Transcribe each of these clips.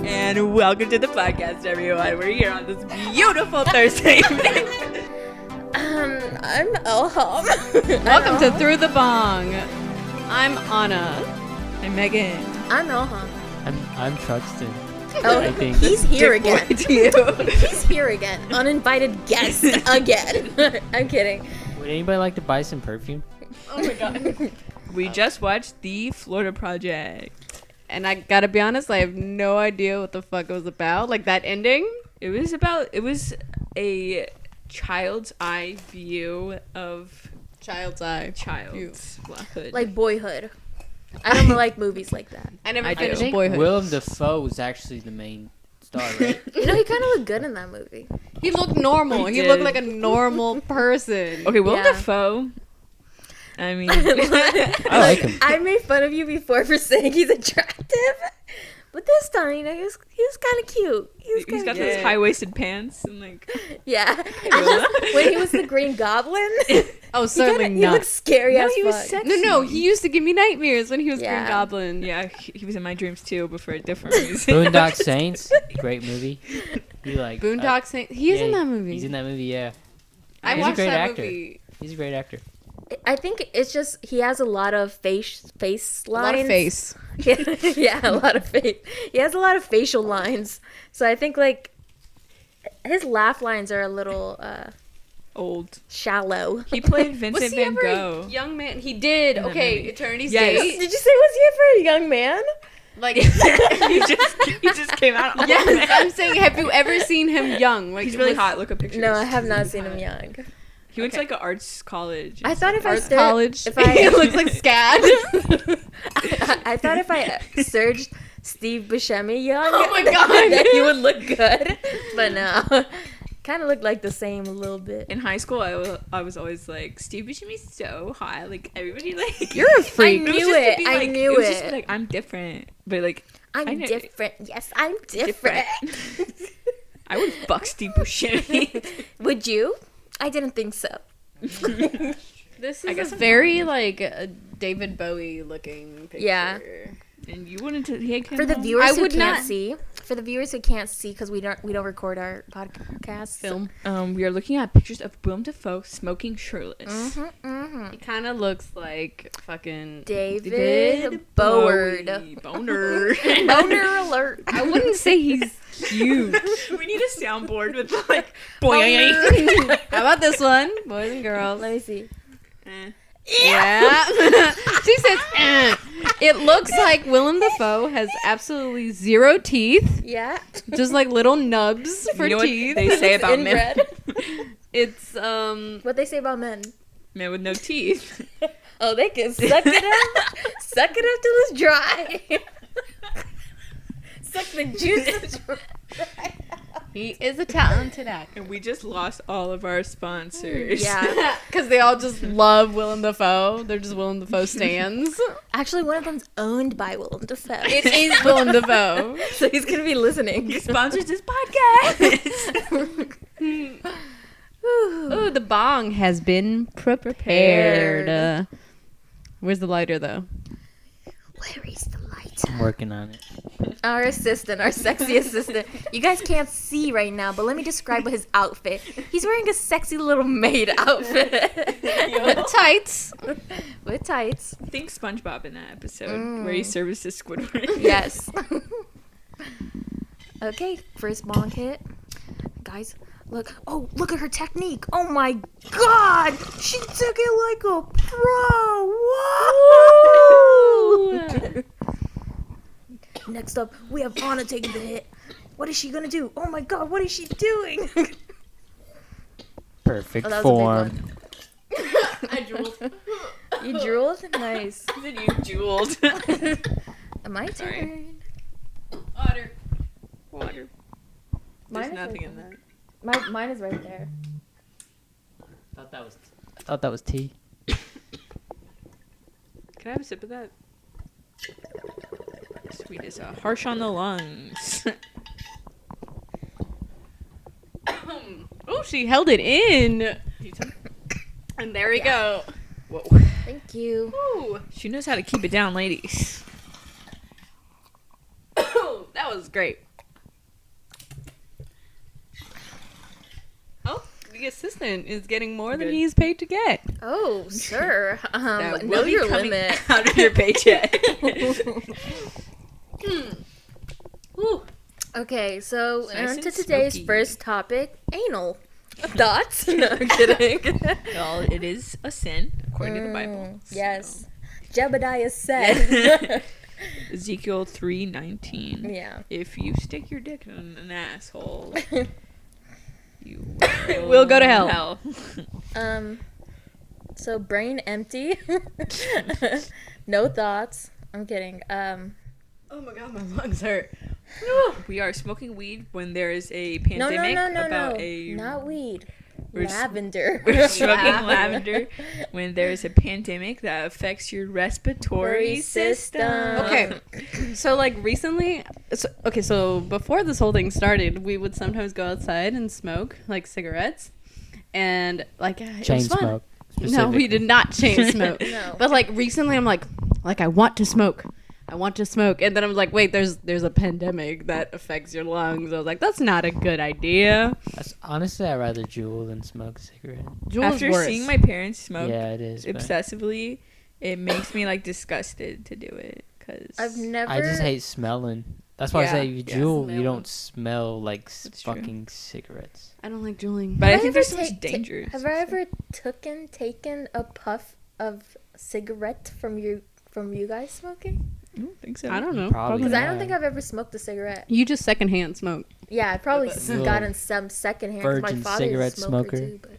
And welcome to the podcast, everyone. We're here on this beautiful Thursday evening. I'm Elham. Welcome to Through the Bong. I'm Anna. I'm Megan. I'm Elham. I'm Truxton. Oh, I think. he's here again. To you. He's here again. Uninvited guest again. I'm kidding. Would anybody like to buy some perfume? Oh my god. We just watched The Florida Project. And I gotta be honest, I have no idea what the fuck it was about. Like that ending. It was a child's eye view of Child's eye. childhood. Like Boyhood. I don't like movies like that. I never I do. finished I think Boyhood. Willem Dafoe was actually the main star, right? You know, he kind of looked good in that movie. He looked normal. He He looked did. like a normal person. Okay, Willem Yeah. Dafoe. I mean, I like him. I made fun of you before for saying he's attractive, but this time, you know, he was kind of cute. he's got those high-waisted pants and like. Yeah. When he was the Green Goblin, Oh, certainly he not. looked scary No, as he was fuck. sexy. No, he used to give me nightmares when he was Yeah. Green Goblin. Yeah, he was in my dreams too, but for a different reason. Boondock Saints, great movie. He like Boondock Saints. He is yeah, in that movie. He's in that movie, yeah. I He's a watched great that actor. movie. He's a great actor. I think it's just he has a lot of face lines. A lot of face. Yeah, a lot of face. He has a lot of facial lines. So I think like his laugh lines are a little Old. shallow. He played Was Vincent he Van ever Gogh. a young man? He did. In that Okay, movie. Eternity's Yes. Gate. Did you say was he ever a young man? Like, he just came out. All yes, mad. I'm saying, have you ever seen him young? Like, He's really was- hot. Look at pictures. No, I have He's not really seen him hot. young. He went to like an arts college. I thought if I Arts searched college. if he I looks like Scad. I thought if I searched Steve Buscemi young, Oh my God. that he would look good. But no, kind of looked like the same a little bit. In high school, I was always like, Steve Buscemi's so hot. Like everybody like. You're a freak. I was knew just to it. be, I like- knew it. Was just to it. be like I'm different, but like I I'm know- different. Yes, I'm different. I would fuck Steve Buscemi. Would you? I didn't think so. This I is guess a I'm very, like, a David Bowie looking picture. Yeah. And you wanted to. He For the viewers I who would can't not- see, because we don't record our podcast Film. we are looking at pictures of Willem Dafoe smoking shirtless. He kind of looks like fucking... David Bowie. Boner. Boner alert. I wouldn't say he's cute. We need a soundboard with like Boner. How about this one? Boys and girls. Let me see. Yeah. She says, eh. It looks like Willem Dafoe has absolutely zero teeth. Yeah. Just like little nubs for You know what teeth. they say about men? Inbred. It's, What they say about men? Men with no teeth. Oh, they can suck it up. Suck it up till it's dry. Suck the juices dry. he is a talented actor. And we just lost all of our sponsors. Yeah. Because they all just love Willem Dafoe. They're just Willem Dafoe stans. Actually, one of them's owned by Willem Dafoe. It is Willem Dafoe. So he's going to be listening. He sponsors this podcast. Ooh, the bong has been prepared. Where's the lighter, though? Where is the light? I'm working on it. Our assistant, our sexy assistant. You guys can't see right now, but let me describe his outfit. He's wearing a sexy little maid outfit. With tights. With tights. Think SpongeBob in that episode where he services Squidward. Yes. Okay, first bong hit. Guys, look. Oh, look at her technique. Oh my god! She took it like a pro! Whoa! Next up, we have Anna taking the hit. What is she gonna do? Oh my god, what is she doing? Perfect Oh, that was a big form. I drooled. You drooled? Nice. Then you jeweled. My Sorry. turn. Water. Water. Mine There's is nothing right in that. Mine is right there. I thought that was tea. Can I have a sip of that? Sweet is harsh on the lungs. Oh, she held it in. And there we go. Whoa. Thank you. Ooh, She knows how to keep it down, ladies. that was great. Oh, the assistant is getting more than Good. he's paid to get. Oh, sir. That Know will be your coming limit. out of your paycheck. Ooh. Okay, so Nice on and to today's smoky. first topic, anal. Thoughts? No, I'm kidding. Well, it is a sin according to the Bible. Yes. Jebediah said. Ezekiel 3:19. Yeah. If you stick your dick in an asshole, you We'll go to hell. So brain empty. No thoughts. I'm kidding. Oh my god, my lungs hurt. We are smoking weed when there is a No, pandemic no, about no. a Not weed. We're s- Lavender. We're smoking lavender when there's a pandemic that affects your respiratory system. Okay, so like recently, so before this whole thing started, we would sometimes go outside and smoke like cigarettes, and like it Chain was fun. smoke. No, we did not chain smoke. No. But like recently, I'm like I want to smoke. I want to smoke, and then I'm like, wait, there's a pandemic that affects your lungs. I was like, that's not a good idea. Honestly, I'd rather Juul than smoke a cigarette. Juul's After worse. seeing my parents smoke Yeah, it is. but obsessively, it makes me like disgusted to do it because I've never. I just hate smelling. That's why I say Yeah, you yeah. Juul, Smell. you don't smell like That's true. fucking cigarettes. I don't like juuling. But I Have think I there's so ever much danger. Have I ever taken a puff of cigarette from you guys smoking? I don't think so. I don't know. Probably Because I don't not. think I've ever smoked a cigarette. You just secondhand smoke. Yeah, I probably Little gotten some secondhand. 'Cause my virgin father's cigarette a smoker smoker. too. But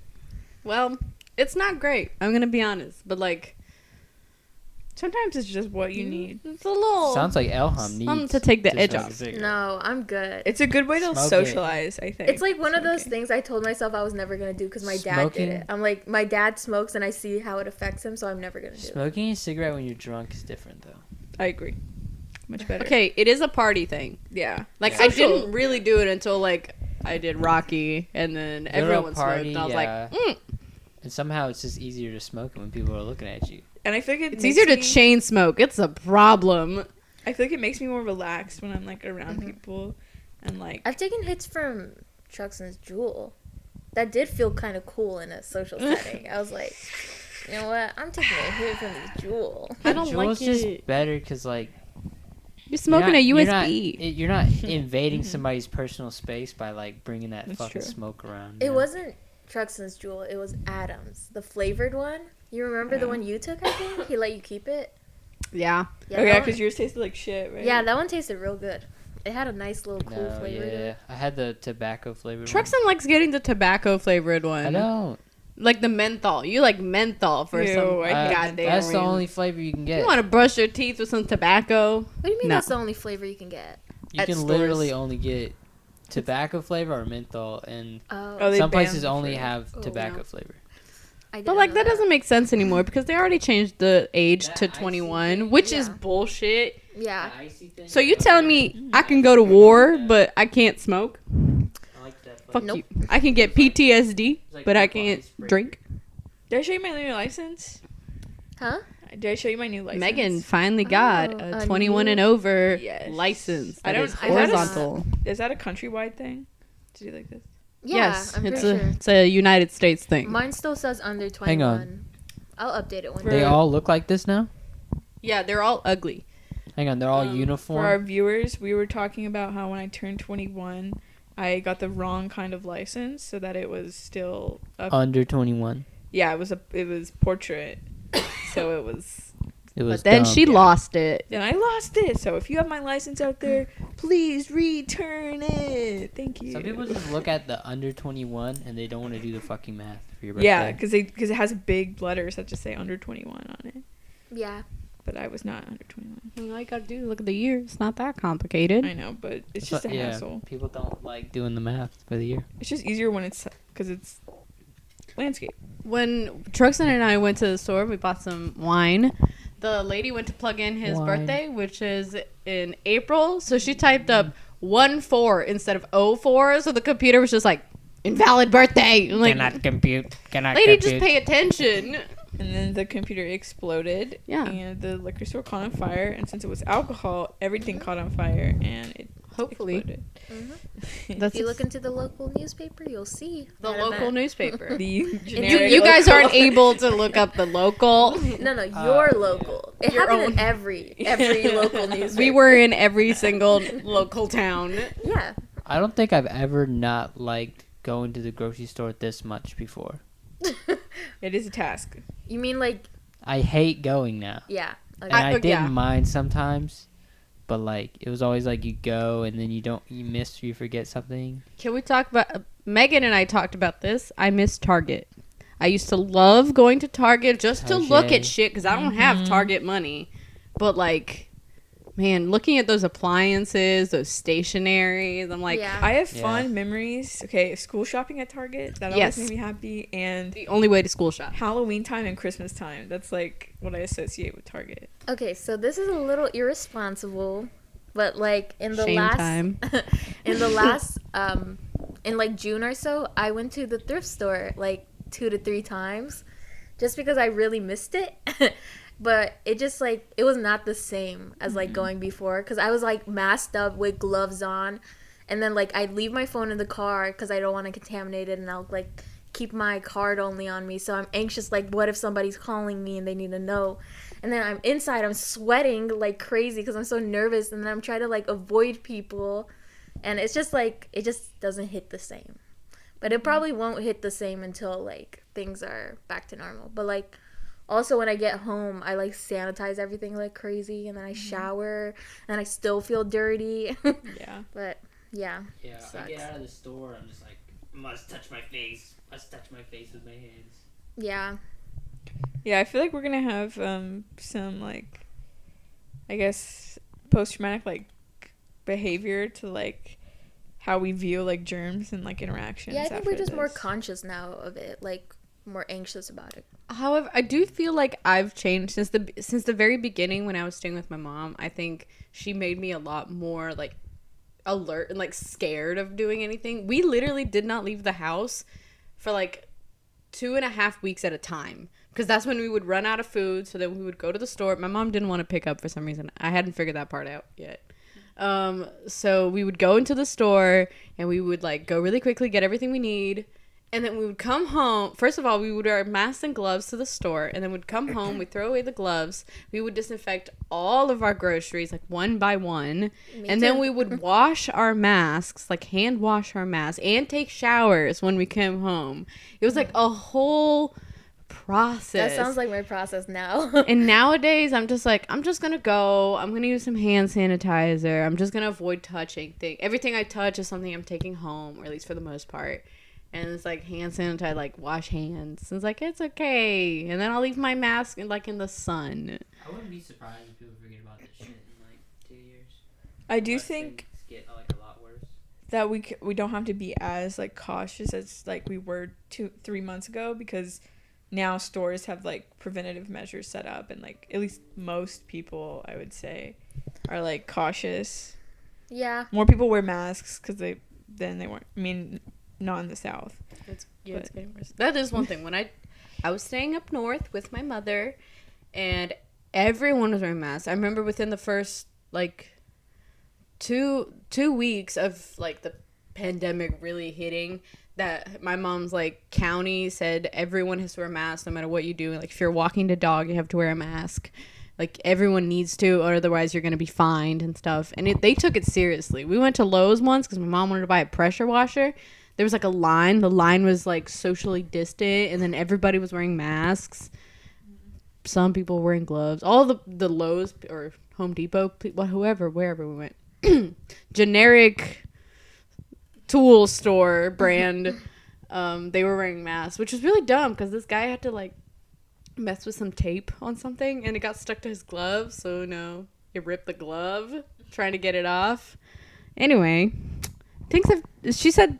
Well, it's not great. I'm gonna be honest, but like Sometimes it's just what you need. it's a little Sounds like Elham something needs to take the edge smoke a off. cigarette. no, I'm good. It's a good way to Smoke it. socialize, I think. It's like one of those Smoking. things I told myself I was never gonna do because my dad Smoking? did it. I'm like, my dad smokes and I see how it affects him, so I'm never gonna do it. Smoking a cigarette when you're drunk is different, though. I agree. Much better. Okay, it is a party thing. Yeah. Like Yeah. I didn't really do it until like I did Rocky, and then Go to a everyone party, smoked. And I was yeah. like, And somehow it's just easier to smoke it when people are looking at you. And I feel like it's easier to chain smoke. It's a problem. I feel like it makes me more relaxed when I'm like around people and like I've taken hits from Truxton's Juul. That did feel kind of cool in a social setting. I was like, you know what? I'm taking a hit from this Juul. I don't Juul's like just it. better because, like, You're smoking a USB. You're not invading somebody's personal space by, like, bringing that That's fucking true. smoke around. It wasn't Truxton's Juul. It was Adam's, the flavored one. You remember the Yeah. one you took? I think he let you keep it. Yeah. Yeah, oh yeah, that one- because yours tasted like shit, right? yeah, that one tasted real good. It had a nice little cool No, flavor to yeah. it. I had the tobacco flavored Truxton likes getting the tobacco flavored one. one. I don't. Like the menthol. You like menthol for Ew, some I hate goddamn That's the reason. only flavor you can get. You want to brush your teeth with some tobacco? What do you mean No. that's the only flavor you can get? You at can stores. literally only get tobacco flavor or menthol, and Oh, they some banned places the only fruit. have Oh, tobacco no. flavor. I But didn't like know that doesn't make sense anymore because they already changed the age That to icy 21, thing? which is Yeah. bullshit. Yeah. So you telling me I can go to war but I can't smoke? Fuck Nope. you. I can get PTSD but I can't drink. Did I show you my new license? Huh? Did I show you my new license? Megan finally got Oh, a a 21 new- and over Yes. license. I That don't- is I noticed- horizontal. Is that a countrywide thing? To do like this? Yeah, Yes, I'm it's pretty a sure. it's a United States thing. Mine still says under 21. Hang on. I'll update it one For- day. They all look like this now? Yeah, they're all ugly. Hang on, they're all For uniform? our viewers, we were talking about how when I turned 21, I got the wrong kind of license, so that it was still up. Under 21. Yeah, it was portrait, so it was. It was But then dumb. she lost it. Then I lost it. So if you have my license out there, please return it. Thank you. Some people just look at the under 21 and they don't want to do the fucking math for your birthday. Yeah, because it has big letters that just say under 21 on it. Yeah. But I was not under 21. All you gotta do is look at the year. It's not that complicated. I know, but it's just a yeah, hassle. people don't like doing the math for the year. It's just easier when it's because it's landscape. When Truxton and I went to the store, we bought some wine. The lady went to plug in his Wine. birthday, which is in April. So she typed up 1-4 instead of 04. So the computer was just like, invalid birthday. I'm like, Cannot compute. Cannot lady, compute. just pay attention. And then the computer exploded. Yeah. And the liquor store caught on fire. And since it was alcohol, everything caught on fire. And it Hopefully. exploded. That's If you look into the local newspaper, you'll see the that local event. newspaper. The You, generic you guys local- aren't able to look up the local. No, your local. It Your happened in own. every local newspaper. We were in every single local town. Yeah. I don't think I've ever not liked going to the grocery store this much before. It is a task. You mean like, I hate going now. yeah. And Okay. I didn't yeah. mind sometimes, but like it was always like you go and then you miss or you forget something. Can we talk about Megan and I talked about this? I miss Target. I used to love going to Target just to look at shit because I don't have Target money. But like, man, looking at those appliances, those stationaries, I'm like, Yeah. I have Yeah. fond memories. Okay, school shopping at Target. That Yes. always made me happy. And the only way to school shop. Halloween time and Christmas time. That's like what I associate with Target. Okay, so this is a little irresponsible, but like in the Shame last time. in the last in like June or so, I went to the thrift store like 2 to 3 times just because I really missed it. But it just like it was not the same as like going before cuz I was like masked up with gloves on, and then like I'd leave my phone in the car cuz I don't want to contaminate it, and I'll like keep my card only on me, so I'm anxious like what if somebody's calling me and they need to know. And then I'm inside, I'm sweating like crazy because I'm so nervous, and then I'm trying to like avoid people, and it's just like it just doesn't hit the same. But it probably won't hit the same until like things are back to normal. But like also when I get home, I like sanitize everything like crazy, and then I shower, and I still feel dirty. Yeah. But yeah. Yeah, Sucks. I get out of the store, I'm just like, must touch my face. Must touch my face with my hands. Yeah. Yeah, I feel like we're gonna have some like, I guess, post-traumatic like behavior to like how we view like germs and like interactions. Yeah, I think after we're just more this. conscious now of it, like more anxious about it. However, I do feel like I've changed since the very beginning when I was staying with my mom. I think she made me a lot more like alert and like scared of doing anything. We literally did not leave the house for like 2.5 weeks at a time because that's when we would run out of food. So then we would go to the store. My mom didn't want to pick up for some reason. I hadn't figured that part out yet. So we would go into the store and we would like go really quickly, get everything we need. And then we would come home. First of all, we would wear masks and gloves to the store. And then we'd come home. We'd throw away the gloves. We would disinfect all of our groceries, like one by one. And then we would wash our masks, like hand wash our masks, and take showers when we came home. It was like a whole process. That sounds like my process now. And nowadays, I'm just like, I'm just going to go. I'm going to use some hand sanitizer. I'm just going to avoid touching things. Everything I touch is something I'm taking home, or at least for the most part. And it's like hand sanitizer, like wash hands. And it's like, it's okay. And then I'll leave my mask in the sun. I wouldn't be surprised if people forget about this shit in like 2 years. I do Unless think things get like a lot worse. that we don't have to be as like cautious as like we were 2-3 months ago, because now stores have like preventative measures set up, and like at least most people, I would say, are like cautious. Yeah. More people wear masks because they weren't. I mean, not in the South. It's getting worse. That is one thing. When I was staying up north with my mother, and everyone was wearing masks. I remember within the first like two weeks of like the pandemic really hitting, that my mom's like county said everyone has to wear a mask no matter what you do. Like if you're walking the dog, you have to wear a mask. Like everyone needs to, or otherwise you're gonna be fined and stuff. And they took it seriously. We went to Lowe's once because my mom wanted to buy a pressure washer. There was like a line. The line was like socially distant, and then everybody was wearing masks. Some people were wearing gloves. All the Lowe's or Home Depot, wherever we went, generic tool store brand, they were wearing masks, which was really dumb because this guy had to like mess with some tape on something, and it got stuck to his glove. So no, it ripped the glove trying to get it off. Anyway, she said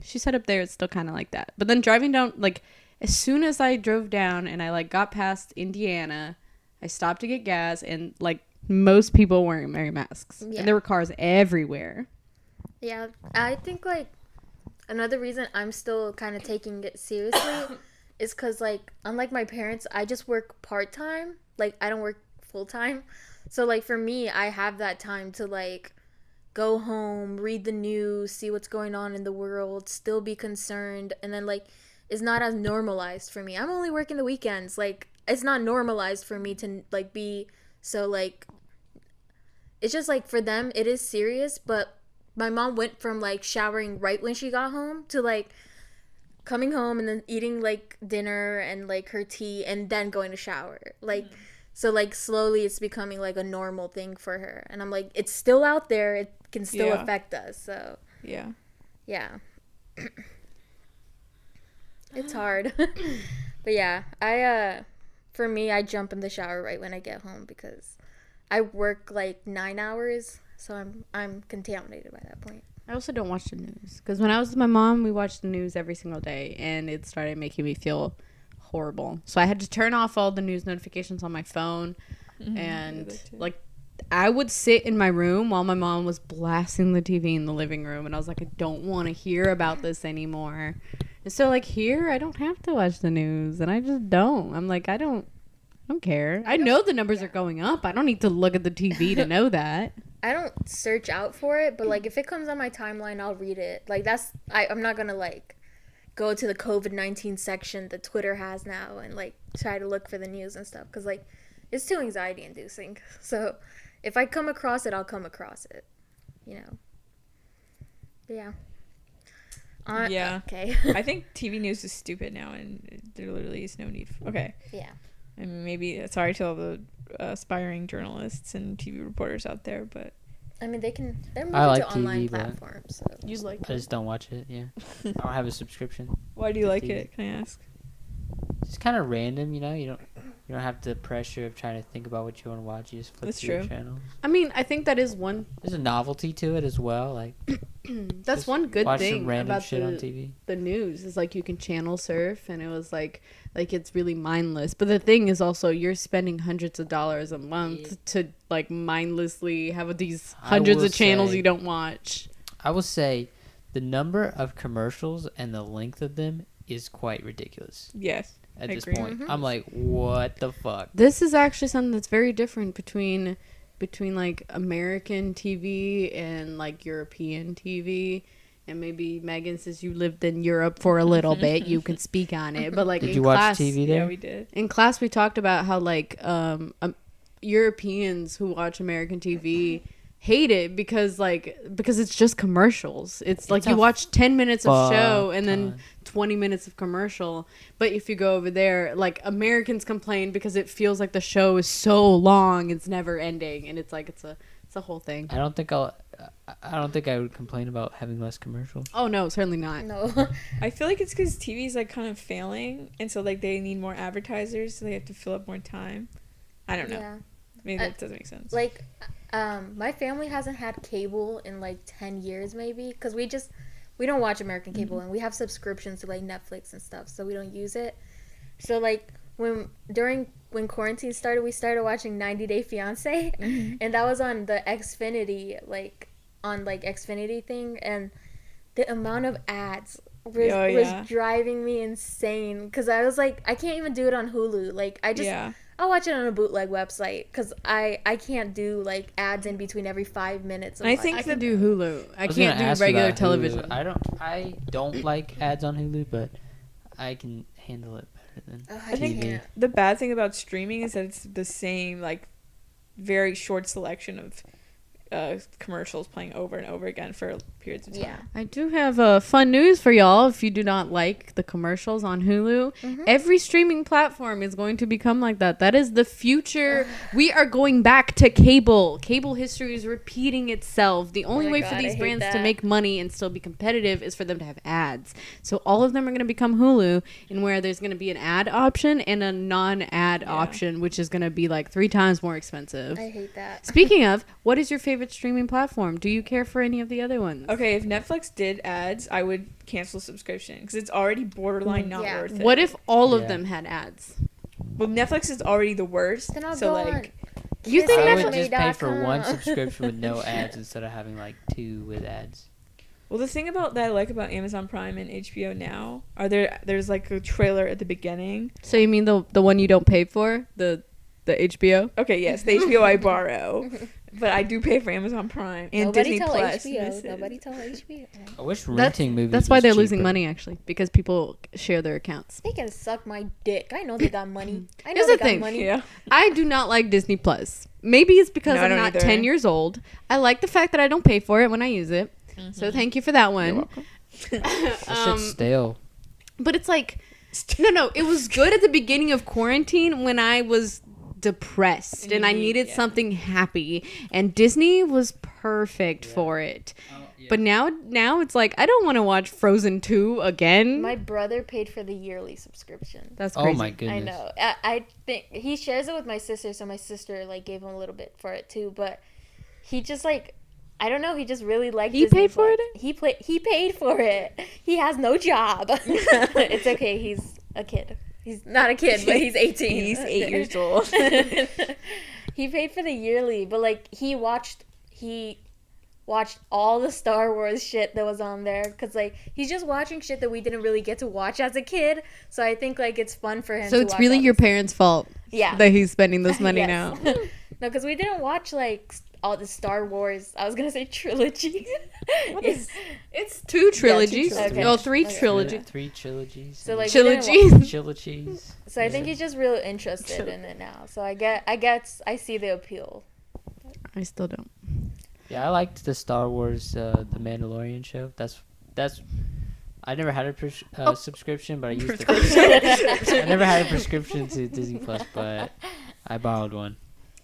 she said up there it's still kind of like that. But then driving down, like, as soon as I drove down and I, like, got past Indiana, I stopped to get gas, and, like, most people weren't wearing masks. Yeah. And there were cars everywhere. Yeah, I think, like, another reason I'm still kind of taking it seriously is because, like, unlike my parents, I just work part-time. Like, I don't work full-time. So, like, for me, I have that time to, like, go home, read the news, see what's going on in the world, still be concerned, and then, like, it's not as normalized for me. I'm only working the weekends. Like, it's not normalized for me to, like, be so, like, it's just, like, for them, it is serious, but my mom went from, like, showering right when she got home to, like, coming home and then eating, like, dinner and, like, her tea and then going to shower. Like, so, like, slowly it's becoming, like, a normal thing for her. And I'm like, it's still out there. It can still affect us. So, Yeah. It's hard. But, yeah, for me, I jump in the shower right when I get home because I work, like, 9 hours. So I'm contaminated by that point. I also don't watch the news. Because when I was with my mom, we watched the news every single day. And it started making me feel horrible. So I had to turn off all the news notifications on my phone. And, like, I would sit in my room while my mom was blasting the TV in the living room. And I was like, I don't want to hear about this anymore. And so, like, here, I don't have to watch the news. And I just don't. I'm like, I don't care. I know the numbers are going up. I don't need to look at the TV to know that. I don't search out for it, but, like, if it comes on my timeline, I'll read it. Like, I'm not gonna, like, go to the COVID-19 section that Twitter has now and, like, try to look for the news and stuff. Because, like, it's too anxiety-inducing. So, if I come across it, I'll come across it. You know? But yeah. Yeah. Okay. I think TV news is stupid now, and there literally is no need for... Okay. Yeah. And maybe, sorry to all the aspiring journalists and TV reporters out there, but... I mean, they're moving I like to online TV, but platforms. So. You like I just don't watch it. Yeah, I don't have a subscription. Why do you to like TV. it? Can I ask? It's kind of random, you know. You don't have the pressure of trying to think about what you want to watch. You just flip That's through true. channels. I mean, I think that is one. There's a novelty to it as well. Like That's just one good watch thing some random about shit on TV. the news is, like, you can channel surf, and it was like it's really mindless. But the thing is also, you're spending hundreds of dollars a month to, like, mindlessly have these hundreds of channels you don't watch. I will say, the number of commercials and the length of them is quite ridiculous. Yes. At I this agree. point, I'm like, what the fuck? This is actually something that's very different between like American TV and, like, European TV. And maybe, Megan, since you lived in Europe for a little bit, you can speak on it. But, like, Did in you class, watch TV there? Yeah, we did. in class we talked about how, like, Europeans who watch American TV hate it because it's just commercials. It's like you watch 10 minutes of show and then 20 minutes of commercial. But if you go over there, like, Americans complain because it feels like the show is so long, it's never ending, and it's like it's a whole thing. I don't think I would complain about having less commercials. Oh no, certainly not. No. I feel like it's because TV is, like, kind of failing, and so, like, they need more advertisers, so they have to fill up more time. I don't know. Yeah. Maybe that doesn't make sense. Like, my family hasn't had cable in, like, 10 years maybe, because we don't watch American cable, and we have subscriptions to, like, Netflix and stuff, so we don't use it. So, like, when quarantine started, we started watching 90 Day Fiancé, and that was on the Xfinity, like, Xfinity thing, and the amount of ads was driving me insane, because I was like, I can't even do it on Hulu. Like, I'll watch it on a bootleg website, because I can't do, like, ads in between every 5 minutes. I think I can do Hulu. I was can't gonna ask do regular about Hulu. television. I don't like ads on Hulu, but I can handle it better than I think TV. the bad thing about streaming is that it's the same, like, very short selection of commercials playing over and over again for periods of time. Yeah. I do have fun news for y'all. If you do not like the commercials on Hulu, every streaming platform is going to become like that. That is the future. We are going back to cable. Cable history is repeating itself. The only way for these brands to make money and still be competitive is for them to have ads. So all of them are going to become Hulu, and where there's going to be an ad option and a non-ad option, which is going to be like 3 times more expensive. I hate that. Speaking of, what is your favorite favorite streaming platform? Do you care for any of the other ones? Okay, if Netflix did ads, I would cancel subscription because it's already borderline not Yeah. worth it. What if all of Yeah. them had ads? Well, Netflix is already the worst. Then I'll so go like, on You think I Netflix- would just pay for one Kissme.com. subscription with no ads instead of having like 2 with ads. well, the thing about that I like about Amazon Prime and HBO Now are there's like a trailer at the beginning. So you mean the one you don't pay for? The HBO? Okay, yes, the HBO I borrow, but I do pay for Amazon Prime and Nobody Disney tell Plus. HBO. Misses. Nobody tell HBO. I wish That's, renting movies. that's why was they're losing cheaper. money, actually, because people share their accounts. They can suck my dick. I know they got money. I know Here's they the got thing. money. Yeah. I do not like Disney Plus. Maybe it's because No, I I'm don't not either. 10 years old. I like the fact that I don't pay for it when I use it. So thank you for that one. You're welcome. That shit's stale. But it's like, no, it was good at the beginning of quarantine when I was depressed and I needed yeah. something happy, and Disney was perfect for it. But now it's like I don't want to watch Frozen 2 again. My brother paid for the yearly subscription. That's crazy. Oh my goodness. I know. I think he shares it with my sister, so my sister like gave him a little bit for it too. But he just like, I don't know. He just really liked. He Disney paid for Plus. it? He paid for it. He has no job. It's okay. He's a kid. He's not a kid, but he's 18. He's 8 years old. He paid for the yearly, but like he watched all the Star Wars shit that was on there because like he's just watching shit that we didn't really get to watch as a kid. So I think like it's fun for him. So to it's watch really all your this- parents' fault yeah. that he's spending this money Yes. now. No, because we didn't watch like all the Star Wars. I was gonna say trilogy. It's 2 trilogies. trilogies. Okay. No, 3 Okay. trilogies. 3 trilogies. So like we didn't Trilogies. trilogies. So I think he's just real interested in it now. So I see the appeal. I still don't. Yeah, I liked the Star Wars, the Mandalorian show. That's. I never had a subscription, but I used to. I never had a prescription to Disney Plus, but I borrowed one.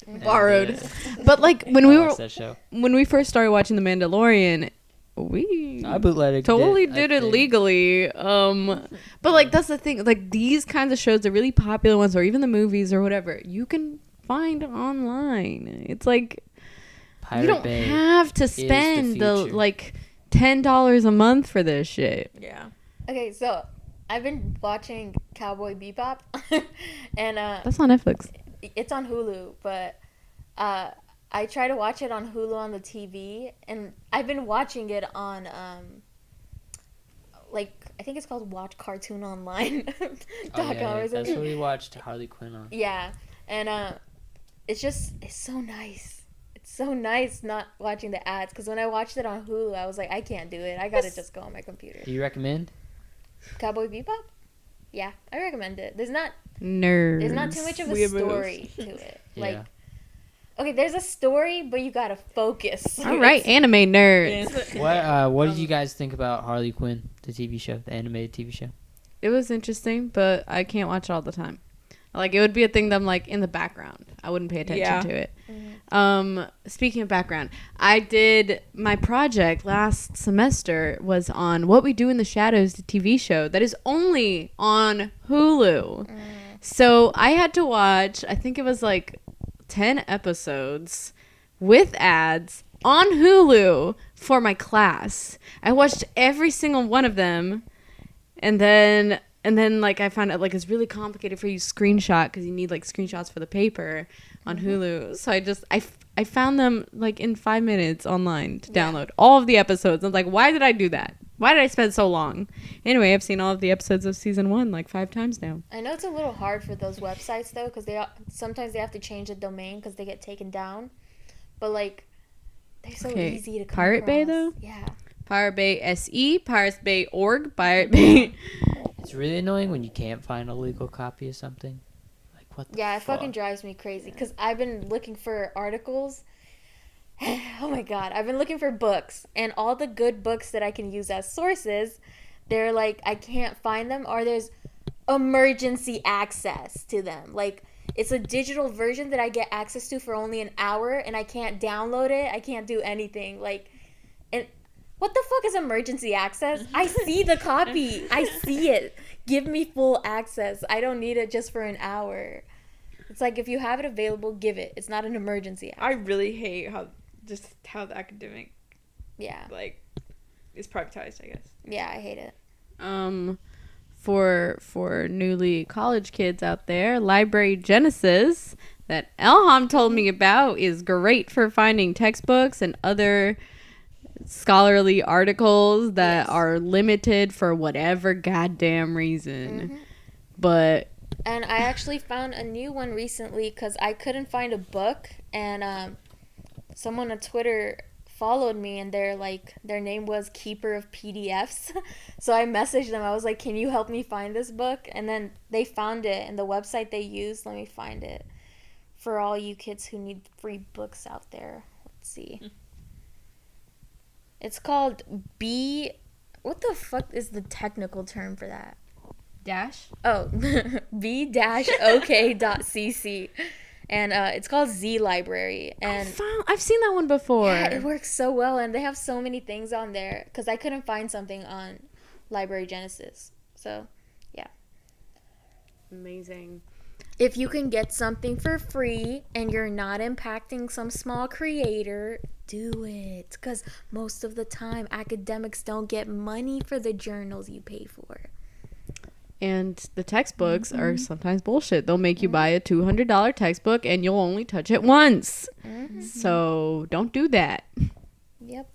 And, Borrowed. But like when we I were watched that show. when we first started watching The Mandalorian, we I bootlegged totally it, I did it think. legally. But like that's the thing. Like these kinds of shows, the really popular ones, or even the movies or whatever, you can find online. It's like Pirate you don't Bay have to the spend the future. like $10 a month for this shit. Yeah. Okay, so I've been watching Cowboy Bebop, and That's on Netflix. it's on Hulu, but I try to watch it on Hulu on the TV, and I've been watching it on like I think it's called Watch Cartoon Online. Oh, .com yeah, or that's something. what we watched Harley Quinn on. Yeah, and it's so nice. It's so nice not watching the ads because when I watched it on Hulu, I was like, I can't do it. I gotta just go on my computer. Do you recommend? Cowboy Bebop? Yeah, I recommend it. There's not Nerds. too much of a Weirdos. story to it. Yeah. Like, okay, there's a story, but you gotta focus. All right, anime nerds. What did you guys think about Harley Quinn, the TV show, the animated TV show? It was interesting, but I can't watch it all the time. Like it would be a thing that I'm like in the background. I wouldn't pay attention Yeah. to it. Speaking of background, I did my project last semester was on What We Do in the Shadows, the TV show that is only on Hulu. So I had to watch, I think it was like 10 episodes with ads on Hulu for my class. I watched every single one of them, and then like I found out like it's really complicated for you to screenshot because you need like screenshots for the paper on Hulu. So I found them like in 5 minutes online to download all of the episodes. I was like, why did I do that? Why did I spend so long? Anyway, I've seen all of the episodes of season 1 like 5 times now. I know it's a little hard for those websites though, because sometimes they have to change the domain because they get taken down. But like, they're so Okay, easy to come Pirate Bay, across. though? Yeah. Pirate Bay SE, Pirate Bay org, Pirate Bay. It's really annoying when you can't find a legal copy of something. Like what? The Yeah, it fuck? fucking drives me crazy because I've been looking for articles. Oh my god, I've been looking for books, and all the good books that I can use as sources, they're like I can't find them, or there's emergency access to them. Like it's a digital version that I get access to for only an hour, and I can't download it. I can't do anything. Like, and what the fuck is emergency access? I see the copy. I see it. Give me full access. I don't need it just for an hour. It's like if you have it available, give it. It's not an emergency. I really hate how just how the academic Yeah. like is privatized, I guess. Yeah, I hate it. For newly college kids out there, Library Genesis that Elham told me about is great for finding textbooks and other scholarly articles that are limited for whatever goddamn reason. But And I actually found a new one recently because I couldn't find a book, and someone on Twitter followed me, and their name was Keeper of PDFs. So I messaged them. I was like, can you help me find this book? And then they found it, and the website they used, let me find it for all you kids who need free books out there. Let's see. It's called what the fuck is the technical term for that? dash. Oh, b-ok.cc. And it's called Z Library. And I've seen that one before. yeah, it works so well, and they have so many things on there because I couldn't find something on Library Genesis. So, yeah. Amazing. If you can get something for free and you're not impacting some small creator, do it. Because most of the time, academics don't get money for the journals you pay for. And the textbooks are sometimes bullshit. They'll make you buy a $200 textbook and you'll only touch it once. So don't do that. Yep.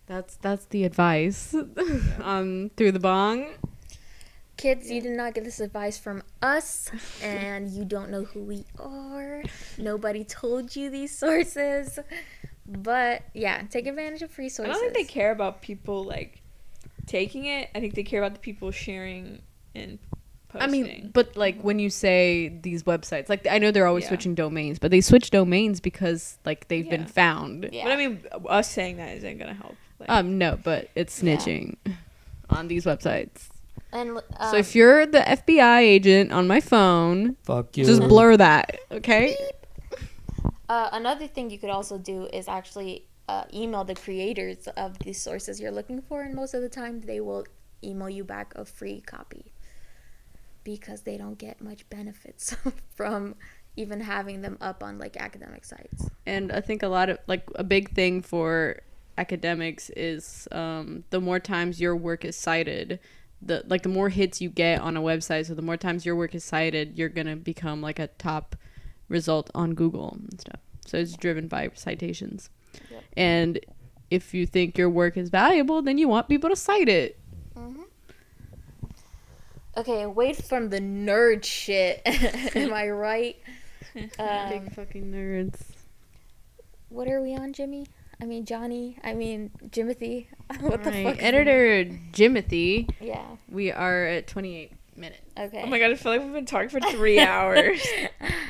That's the advice. Through the bong. Kids, you did not get this advice from us, and you don't know who we are. Nobody told you these sources. But, yeah, take advantage of free I sources. don't think they care about people, like, taking it. I think they care about the people sharing and posting. I mean, but, like, when you say these websites, like, I know they're always Yeah. switching domains, but they switch domains because, like, they've been Yeah. found. Yeah. But I mean, us saying that isn't going to help. Like, No, but it's snitching on these websites. And, So if you're the FBI agent on my phone, Fuck you. just blur that, okay? another thing you could also do is actually email the creators of these sources you're looking for, and most of the time they will email you back a free copy because they don't get much benefits from even having them up on like academic sites. And I think a big thing for academics is the more times your work is cited, the more hits you get on a website, so the more times your work is cited, you're gonna become like a top result on Google and stuff. So it's driven by citations. Yep. And if you think your work is valuable, then you want people to cite it. Okay, away from the nerd shit. Am I right? Big fucking nerds. What are we on, Jimmy? I mean, Johnny. I mean, Jimothy. What the fuck? Editor Jimothy. Yeah. We are at 28 minutes. Okay. oh my god, I feel like we've been talking for 3 hours.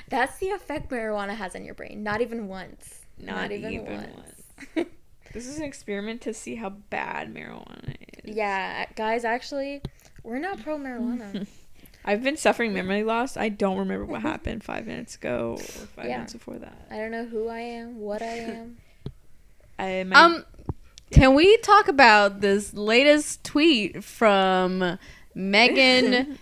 That's the effect marijuana has on your brain. Not even once. Not even once. This is an experiment to see how bad marijuana is. Yeah, guys, actually, we're not pro marijuana. I've been suffering memory loss. I don't remember what happened 5 minutes ago or 5 minutes before that. I don't know who I am, what I am. Can we talk about this latest tweet from Megan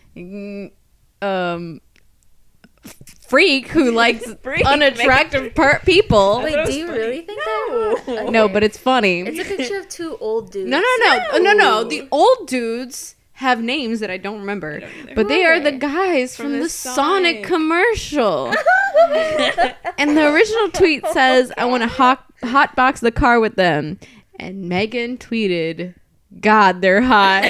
Freak, who likes Freak, unattractive people? Wait, do you really think that? No. No, but it's funny. It's a picture of two old dudes. No. The old dudes have names that I don't remember, I don't either. but they are the guys from the Sonic commercial. And the original tweet says, "I want to hotbox the car with them," and Megan tweeted, "God, they're hot."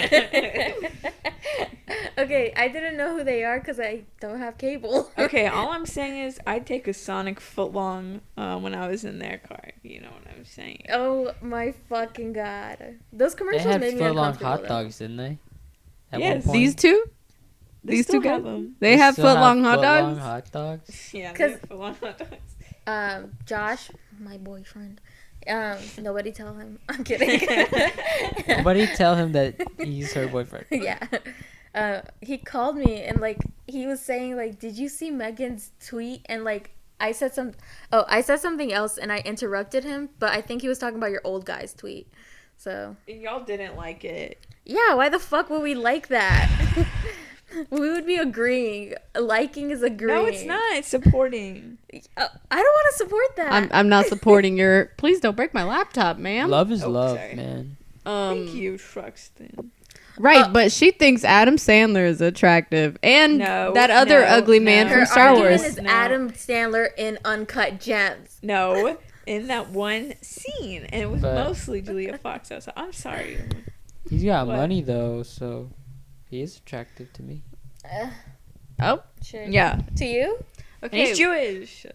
Okay, I didn't know who they are because I don't have cable. Okay, all I'm saying is I'd take a Sonic footlong when I was in their car. You know what I'm saying? Oh my fucking god. Those They commercials had made me foot long uncomfortable. hot though. dogs, didn't they? At Yes. one point? These two? They These still two have guys? them. They have still foot-long hot foot-long dogs? hot dogs? Yeah, 'Cause- footlong hot dogs. Josh, my boyfriend. Nobody tell him. I'm kidding. Nobody tell him that he's her boyfriend. Yeah. He called me and like he was saying like, did you see Megan's tweet? And like I said something else and I interrupted him, but I think he was talking about your old guy's tweet. So And y'all didn't like it. yeah, why the fuck would we like that? We would be agreeing. Liking is agreeing. No, it's not. It's supporting. I don't want to support that. I'm not supporting your. Please don't break my laptop, ma'am. Love is Oh, love, sorry. man. Thank you, Truxton. Right, but she thinks Adam Sandler is attractive, and No, that other no, ugly man no. from Her Star argument Wars. is No. Adam Sandler in Uncut Gems. No, in that one scene, and it was But- mostly Julia Fox. So I'm sorry. He's got What? money though, so he is attractive to me. Oh, Sure. Yeah, To you? and okay. he's Jewish.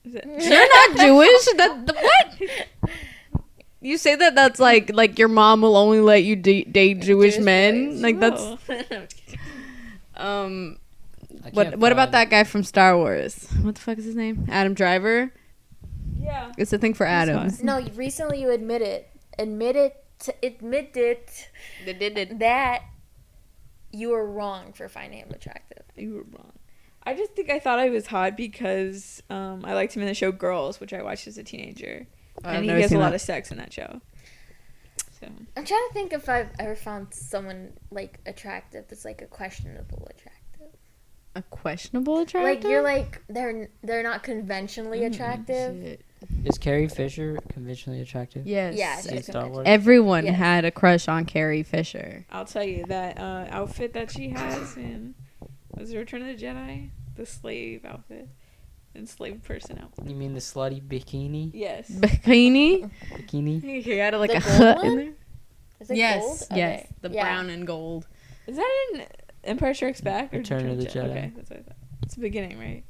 Is it? You're not Jewish. What? You say that? That's like your mom will only let you date Jewish Jewish men. boys. Like that's Oh. I what? can't What about find- that guy from Star Wars? What the fuck is his name? Adam Driver. Yeah. It's a thing for He's Adams. No, recently you admitted that you were wrong for finding him attractive. You were wrong. I just think I thought I was hot because I liked him in the show Girls, which I watched as a teenager, I've and he never has a seen lot that. of sex in that show. So I'm trying to think if I've ever found someone like attractive that's like a questionable attractive. A questionable attractive. Like you're like they're not conventionally attractive. Shit. Is Carrie Fisher conventionally attractive? Yes. Yeah, In she's Star conventional. Wars? Everyone Yes. had a crush on Carrie Fisher. I'll tell you that outfit that she has in was it Return of the Jedi, the slave outfit, enslaved person outfit. You mean the slutty bikini? Yes. Bikini. Bikini? He had like The a gold hut one? in there. Is it Yes. gold? Yes. Okay. The Yeah. brown and gold. Is that in Empire Strikes Back or Return of the Jedi. Okay, that's what I thought. It's the beginning, right?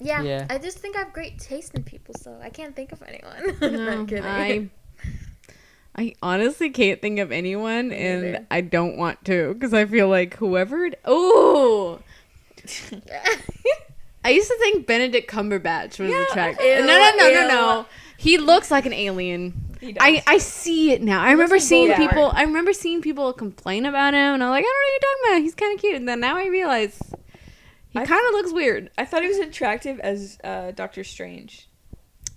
Yeah, Yeah. I just think I have great taste in people, so I can't think of anyone. No, I'm kidding. I honestly can't think of anyone, Me and neither. I don't want to because I feel like whoever. Oh, I used to think Benedict Cumberbatch was Yeah, attractive. ew, No. He looks like an alien. He does. I see it now. I remember like seeing Voldemort. people. I remember seeing people complain about him, and I'm like, I don't know what you're talking about. He's kind of cute. And then now I realize he I- kind of looks weird I thought he was attractive as Doctor Strange.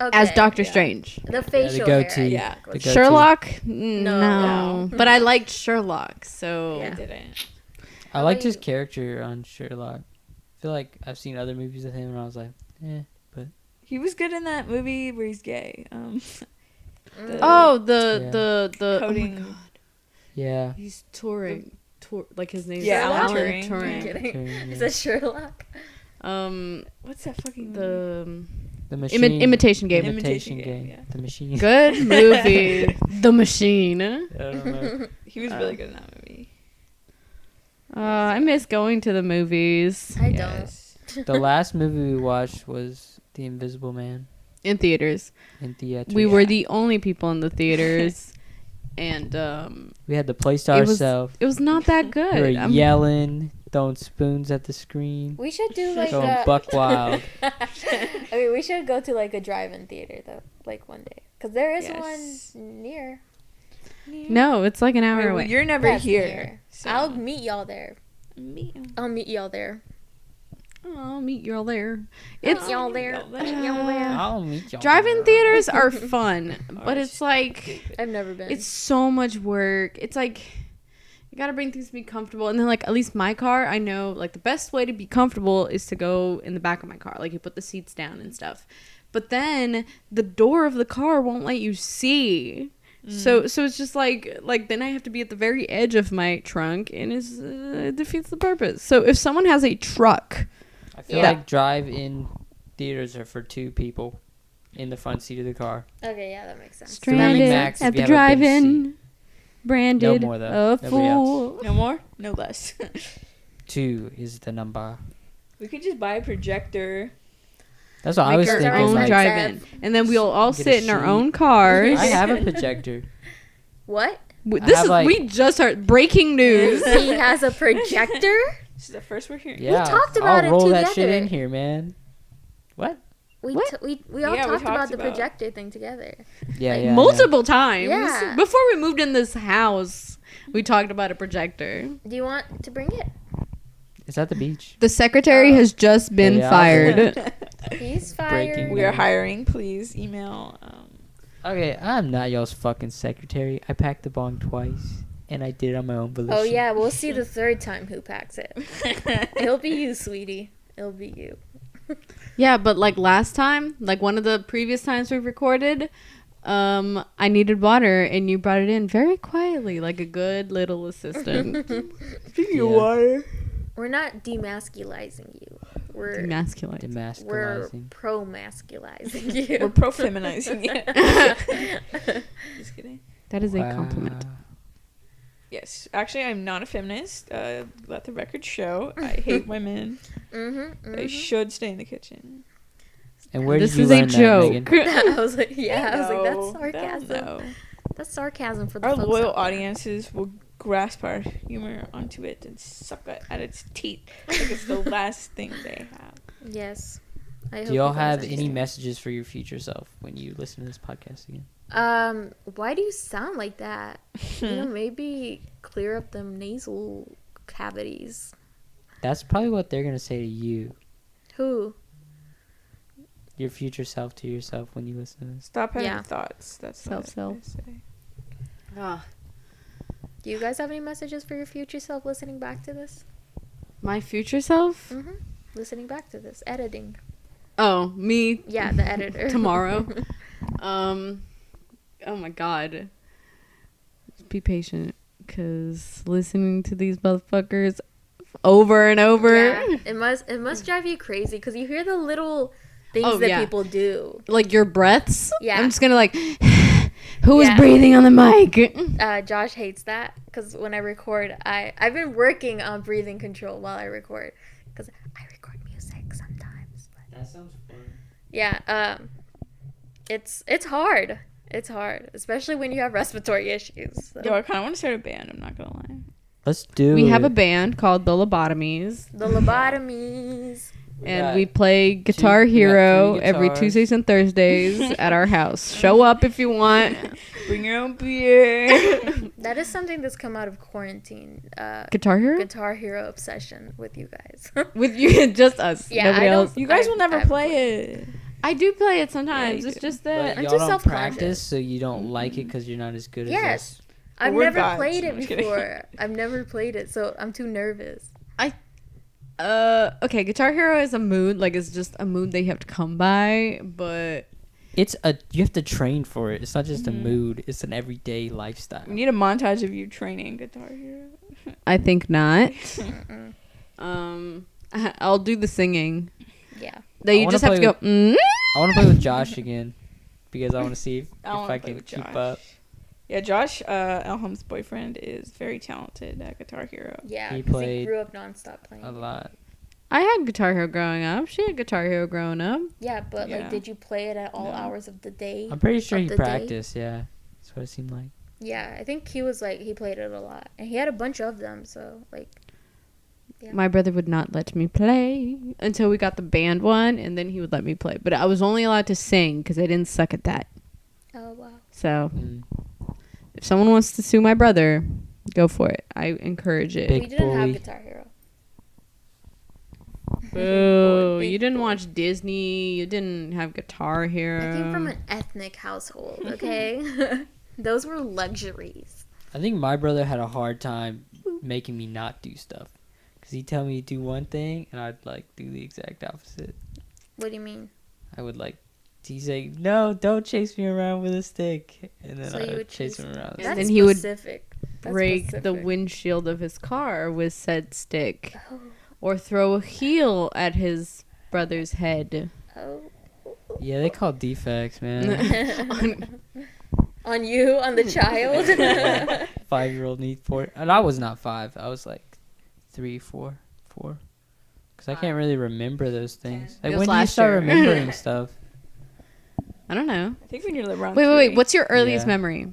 Okay. as Doctor yeah. Strange. The facial goatee. hair. Yeah. The goatee. Sherlock? No. No. But I liked Sherlock, so Yeah. I didn't. I liked his you- character on Sherlock. I feel like I've seen other movies with him, and I was like, He was good in that movie where he's gay. Mm. Oh, Yeah. the oh my Coding. God. yeah. He's touring. Like his name Yeah, is Alan Alan Turing. Turing. I'm kidding. Turing, Is yeah. that Sherlock? What's that fucking The The machine. Imitation Game. Imitation Imitation Game, game. yeah. The machine. Good movie. The Machine. I don't know. He was really good in that movie. I miss going to the movies I Yes. The last movie we watched was The Invisible Man in theaters. in theaters. We were Yeah. the only people in the theaters, and We had the place to It was- ourselves. it was not that We good. were I'm- yelling, throwing spoons at the screen, We should do like going a. buck wild. I mean, we should go to like a drive-in theater though, like one day, because there is Yes. one near. No, it's like an hour Well, away. you're never That's here. near. So. I'll meet y'all there. meet him. I'll meet y'all there. I'll meet you all there. It's Y'all there. y'all there. Y'all there. I'll meet y'all. drive-in theaters are fun, but it's like I've never been. it's so much work. It's like you gotta bring things to be comfortable, and then like at least my car, I know like the best way to be comfortable is to go in the back of my car. Like you put the seats down and stuff, but then the door of the car won't let you see. So it's just like then I have to be at the very edge of my trunk, and it defeats the purpose. So if someone has a truck, I feel Yeah. like drive-in theaters are for two people in the front seat of the car. Okay, yeah, that makes sense. stranded max if at you the have a big drive-in, branded No more, though. a Nobody fool. No more? No less. 2 is the number. We could just buy a projector. That's what I was Make our thinking. own Like, drive-in, and then we'll all Get a sit in our sheet. own cars. I have a projector. What? This have, is like- we just heard breaking news. He has a projector? This is the first we're hearing. Yeah, talked I'll about it roll that shit together. in here, man. What? We What? we all Yeah, we talked about talked the about- projector thing together. Yeah, Like, yeah. Multiple times. Yeah. Before we moved in this house, we talked about a projector. Do you want to bring it? Yeah. It's at the beach. The secretary has just been Yeah. fired. He's Breaking fired. We are hiring. Please email. Okay, I'm not y'all's fucking secretary. I packed the bong twice, and I did it on my own volition. Oh yeah, we'll see the third time who packs it. It'll be you, sweetie. It'll be you. Yeah, but like last time, like one of the previous times we recorded, I needed water and you brought it in very quietly, like a good little assistant. Speaking of water. We're not demasculizing you. We're Demasculate. we're Demasculizing. pro-masculizing you. We're pro-feminizing you. Just kidding. That is a compliment. Yes. Actually, I'm not a feminist. Let the record show. I hate women. They should stay in the kitchen. And where This did you is a learn joke. that, Megan? I was like, yeah. I was like, that's No, sarcasm. no. That's sarcasm for the Our folks loyal out there. audiences will grasp our humor onto it and suck it at its teeth like it's the last thing they have. Yes. Do y'all have any messages for your future self when you listen to this podcast again? Why do you sound like that? You know, maybe clear up them nasal cavities. That's probably what they're going to say to you. Who? Your future self to yourself when you listen to this. Stop having Yeah. thoughts. That's what Self. I say. Do you guys have any messages for your future self listening back to this? My future self? Listening back to this. Editing. Oh, me Yeah, the editor. tomorrow. Oh my god. Be patient, because listening to these motherfuckers over and over. Yeah, it must drive you crazy because you hear the little things that people do. Like your breaths. Yeah. I'm just gonna like, who was Yeah. breathing on the mic? Josh hates that because when I record, I've been working on breathing control while I record because I record music sometimes. But That sounds fun. yeah, it's hard. It's hard, especially when you have respiratory issues. So. Yo, I kind of want to start a band. I'm not gonna lie. Let's do We it. have a band called the Lobotomies, The lobotomies. and we play Guitar Hero three every guitars. Tuesdays and Thursdays at our house. Show up if you want. Bring your own beer. That is something that's come out of quarantine. Guitar Hero? Guitar Hero obsession with you guys. With you, just us. Yeah, Nobody I don't- else. You guys I will never haven't play it. I do play it sometimes. you It's do. just But that. I'm y'all just don't self-conscious. practice, so you don't like it because you're not as good as Yes. us. I've we're never gods. played I'm it just kidding. before. I've never played it, so I'm too nervous. Okay, Guitar Hero is a mood. Like, it's just a mood that you have to come by, but You have to train for it. It's not just a mood. It's an everyday lifestyle. We need a montage of you training Guitar Hero. I think not. I'll do the singing. Yeah. That I you wanna just have to play go. I want to play with Josh again because I want to see if I wanna I play can with keep Josh. up. Yeah, Josh, Elham's boyfriend, is very talented at Guitar Hero. Yeah, He because he played grew up nonstop playing. A lot. I had Guitar Hero growing up. She had Guitar Hero growing up. Yeah, but Yeah. like, did you play it at all No. hours of the day? I'm pretty sure Of he the day? practiced. Yeah, that's what it seemed like. Yeah, I think he was like, he played it a lot. And he had a bunch of them, so like, yeah. My brother would not let me play until we got the band one, and then he would let me play. But I was only allowed to sing because I didn't suck at that. Oh, wow. So Mm. if someone wants to sue my brother, go for it. I encourage it. Big We didn't have boy. Guitar Hero. Boo! Big You didn't boy. watch Disney. You didn't have Guitar Hero. I came from an ethnic household, okay? Those were luxuries. I think my brother had a hard time making me not do stuff. Because he'd tell me to do one thing, and I'd, like, do the exact opposite. What do you mean? I would, like, he'd say, no, don't chase me around with a stick. And then So I you would would chase chase- him around. And That's then he would specific. That's break the specific. windshield of his car with said stick, Oh, or throw a heel at his brother's head. oh. Yeah, they call defects, man. On you, on the child. 5-year-old need for it. And I was not 5. I was like 3, 4. Because I can't really remember those things. It Like, was when do you last start year. remembering stuff? I don't know. I think when you're around Wait. three. What's your earliest Yeah. memory?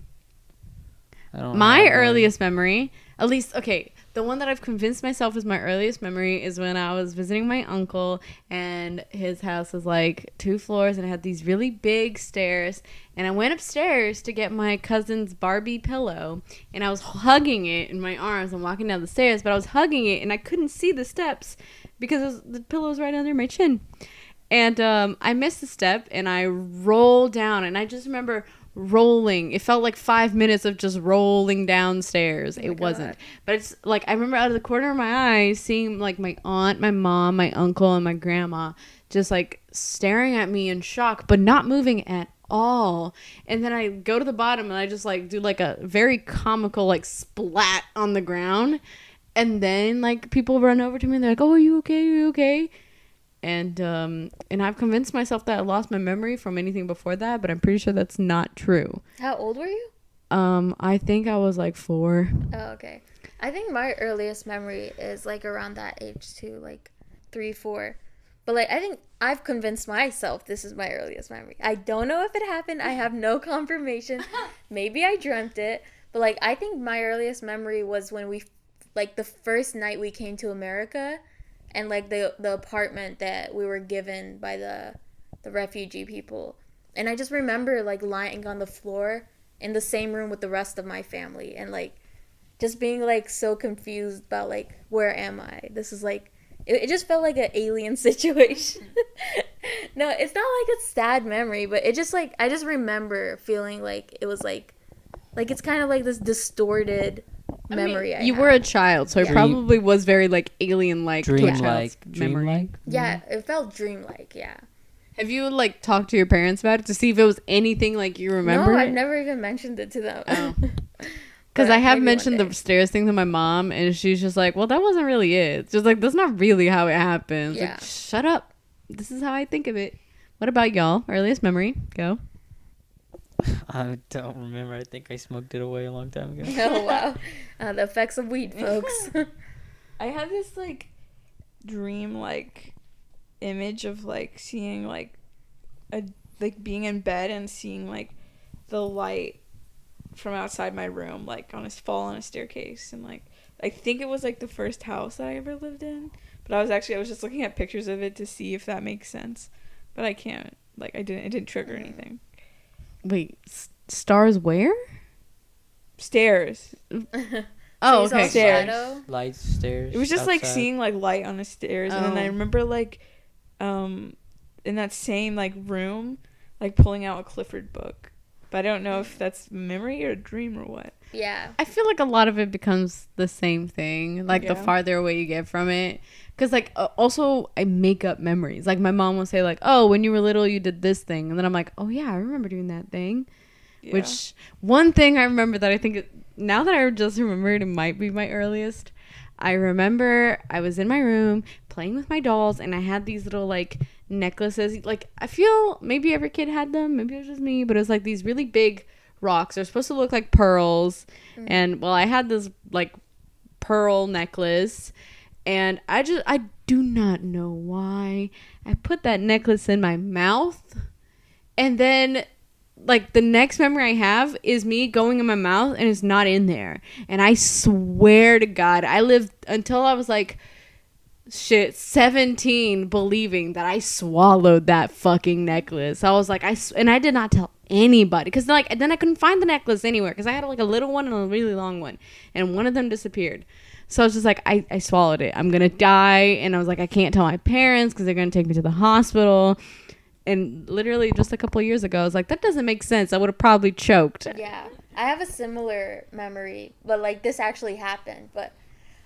I don't My have one. earliest memory, at least, okay, the one that I've convinced myself is my earliest memory is when I was visiting my uncle, and his house was like 2 floors and it had these really big stairs, and I went upstairs to get my cousin's Barbie pillow, and I was hugging it in my arms and walking down the stairs, but I was hugging it and I couldn't see the steps because the pillow was right under my chin. And I missed the step and I rolled down, and I just remember rolling. It felt like 5 minutes of just rolling downstairs. Oh my It wasn't. God. But it's like I remember out of the corner of my eye seeing like my aunt, my mom, my uncle, and my grandma just like staring at me in shock, but not moving at all. And then I go to the bottom and I just like do like a very comical like splat on the ground. And then like people run over to me and they're like, "Oh, are you okay? Are you okay?" And I've convinced myself that I lost my memory from anything before that, but I'm pretty sure that's not true. How old were you? I think I was like 4. Oh, okay. I think my earliest memory is like around that age too, like 3, 4. But like I think I've convinced myself this is my earliest memory. I don't know if it happened. I have no confirmation. Maybe I dreamt it. But like I think my earliest memory was when we, like the first night we came to America, and like the apartment that we were given by the refugee people. And I just remember like lying on the floor in the same room with the rest of my family, and like just being like so confused about like, where am I? This is like, it just felt like an alien situation. No, it's not like a sad memory, but it just like, I just remember feeling like it was like it's kind of like this distorted memory. You were a child, so it Yeah. probably was very like alien-like. to a child's Dreamlike. memory. Dreamlike. Yeah, it felt dreamlike. Yeah. Have you like talked to your parents about it to see if it was anything like you remember? No, it? I've never even mentioned it to them. Oh. But Because I have maybe one mentioned day. the stairs thing to my mom, and she's just like, "Well, that wasn't really it." Just like, that's not really how it happens. Yeah. Like, shut up. This is how I think of it. What about y'all? Earliest memory? Go. I don't remember. I think I smoked it away a long time ago. Oh wow, the effects of weed, folks. I had this like dream like image of like seeing like a like being in bed and seeing like the light from outside my room like on a fall on a staircase, and like I think it was like the first house that I ever lived in, but I was just looking at pictures of it to see if that makes sense, but I can't, like it didn't trigger anything. Wait, stars where? Stairs. Oh, you saw okay. Stairs. shadow? Lights, stairs. It was just like outside. seeing like light on the stairs, and then I Oh. remember like in that same like room like pulling out a Clifford book, but I don't know if that's memory or a dream or what. Yeah. I feel like a lot of it becomes the same thing, like the Yeah. farther away you get from it. Because, like, also, I make up memories. Like, my mom will say, like, "Oh, when you were little, you did this thing." And then I'm like, "Oh, yeah, I remember doing that thing." Yeah. Which, one thing I remember that I think, now that I just remembered, it might be my earliest. I remember I was in my room playing with my dolls, and I had these little, like, necklaces. Like, I feel maybe every kid had them. Maybe it was just me. But it was, like, these really big rocks. They're supposed to look like pearls. And, well, I had this, like, pearl necklace. And I do not know why I put that necklace in my mouth. And then, like, the next memory I have is me going in my mouth and it's not in there. And I swear to God, I lived until I was like, 17 believing that I swallowed that fucking necklace. I was like, and I did not tell anybody. Because, like, and then I couldn't find the necklace anywhere. Because I had, like, a little one and a really long one. And one of them disappeared. So I was just like, I swallowed it. I'm going to die. And I was like, I can't tell my parents because they're going to take me to the hospital. And literally just a couple of years ago, I was like, that doesn't make sense. I would have probably choked. Yeah. I have a similar memory, but like this actually happened. But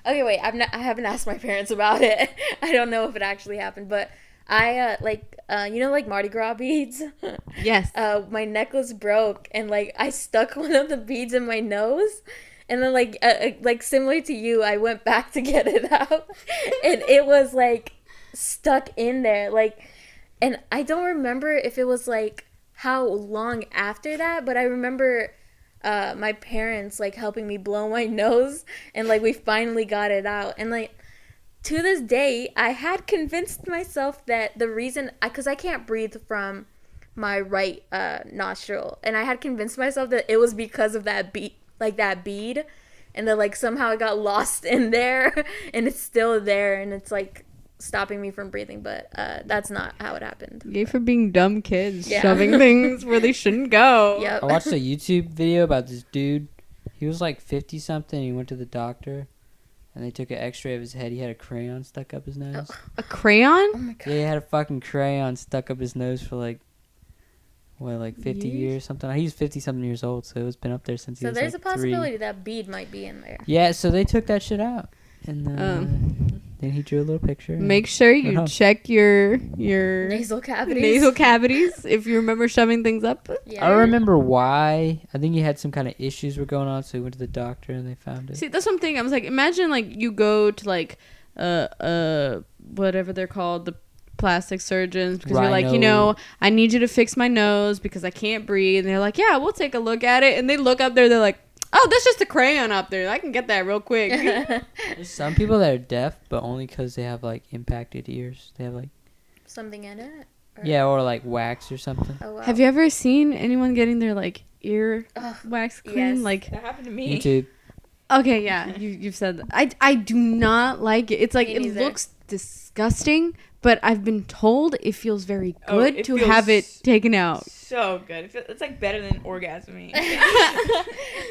okay, wait. I haven't asked my parents about it. I don't know if it actually happened, but I you know, like Mardi Gras beads. Yes. My necklace broke, and like I stuck one of the beads in my nose. And then, like similar to you, I went back to get it out, and it was like stuck in there. Like, and I don't remember if it was like how long after that, but I remember my parents like helping me blow my nose, and like we finally got it out. And like to this day, I had convinced myself that the reason, because I can't breathe from my right nostril, and I had convinced myself that it was because of that bead. Like that bead, and then like somehow it got lost in there, and it's still there, and it's like stopping me from breathing, but that's not how it happened. Yay for being dumb kids, Yeah. shoving things where they shouldn't go. Yep. I watched a YouTube video about this dude. He was like 50 something. He went to the doctor, and they took an X-ray of his head. He had a crayon stuck up his nose. A crayon? Oh my god. Yeah, he had a fucking crayon stuck up his nose for like like 50 years something. He's 50 something years old, so it's been up there since he So was there's like a possibility 3. that bead might be in there. Yeah, so they took that shit out, and then he drew a little picture. Make sure you check your Nasal cavities. nasal cavities if you remember shoving things up. Yeah. I don't remember why. I think he had some kind of issues were going on, so he went to the doctor and they found it. See, that's something I was like, imagine like you go to like whatever they're called, the plastic surgeons, because you're like, I need you to fix my nose because I can't breathe, and they're like, yeah, we'll take a look at it, and they look up there, they're like, oh, that's just a crayon up there, I can get that real quick. There's some people that are deaf, but only because they have like impacted ears. They have like something in it. or like wax or something. Oh, wow. Have you ever seen anyone getting their like ear wax clean? Yes. Like That happened to me. YouTube. Okay, yeah, you've said that. I do not like it. It's like Me it neither. looks disgusting, but I've been told it feels very Oh, good it to feels have it taken out. So good. It's like better than orgasming.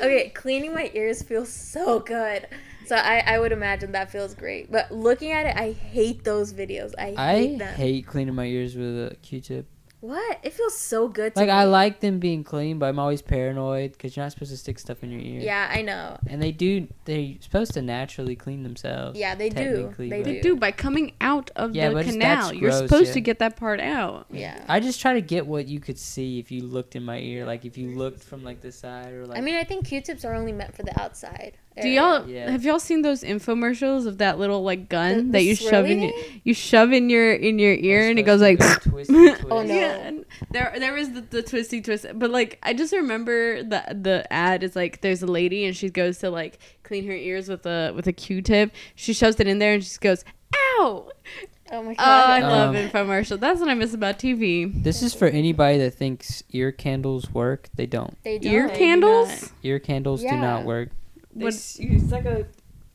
Okay, cleaning my ears feels so good. So I would imagine that feels great. But looking at it, I hate those videos. I hate them. hate cleaning my ears with a Q-tip. What? It feels so good to Like me. I like them being clean, but I'm always paranoid because you're not supposed to stick stuff in your ear. Yeah, I know. And they're supposed to naturally clean themselves. Yeah, they do. technically, They but- They do by coming out of Yeah, the but canal. that's You're gross, supposed yeah. to get that part out. Yeah. I just try to get what you could see if you looked in my ear. Like if you looked from like the side or like. I mean, I think Q-tips are only meant for the outside. Do area. y'all Yeah. have y'all seen those infomercials of that little like gun The that you shove in swirly your ear and it goes like twist, twist. Oh, no. Yeah, and there was the twisty twist, but like I just remember the ad is like there's a lady and she goes to like clean her ears with a Q-tip. She shoves it in there and she just goes, "Ow!" Oh my Oh, I god. love infomercial. That's what I miss about TV. This is for anybody that thinks ear candles work. They don't. They don't. Ear They do candles? Ear candles do Yeah. not work. They What- use like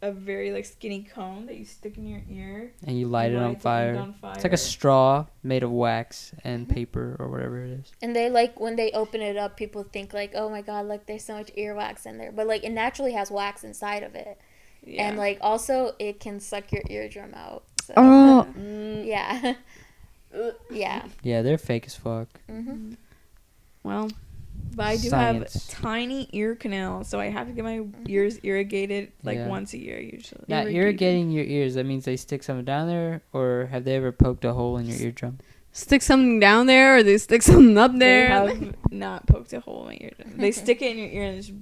a very like skinny cone that you stick in your ear. And you light it on Lights it fire. on It's like a straw made of wax and Mm-hmm. paper or whatever it is. And they like when they open it up, people think like, oh my god, like there's so much earwax in there, but like it naturally has wax inside of it, Yeah. and like also it can suck your eardrum out. So, Oh, yeah, yeah. Yeah, they're fake as fuck. hmm well, But I do Science. have tiny ear canals, so I have to get my ears irrigated like Yeah. once a year usually. Now, irrigating your ears, that means they stick something down there, or have they ever poked a hole in your eardrum? stick something down there or they stick something up They there. have not poked a hole in my ear. They stick it in your ear and just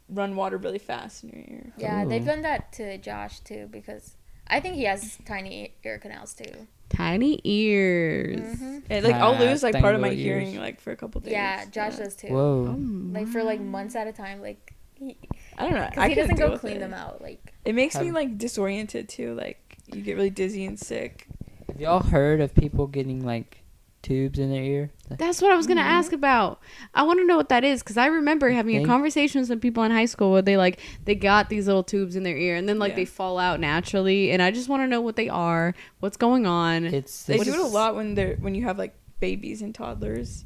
run water really fast in your ear. Yeah, they've Ooh. done that to Josh too because I think he has tiny ear canals too. Tiny ears. hmm And, like I'll Ah, lose like part of my tangled ears. hearing like for a couple days. Yeah, Josh does too. Whoa. Like for like months at a time. Like he, I don't know. cause I he couldn't doesn't deal go with clean it. them out. Like It makes me Have- like disoriented too. Like you get really dizzy and sick. Have y'all heard of people getting like tubes in their ear? That's what I was gonna ask about. I want to know what that is because I remember having a Think- conversation with some people in high school where they got these little tubes in their ear and then like Yeah. they fall out naturally, and I just want to know what they are, what's going on. It's They this- do it a lot when you have like babies and toddlers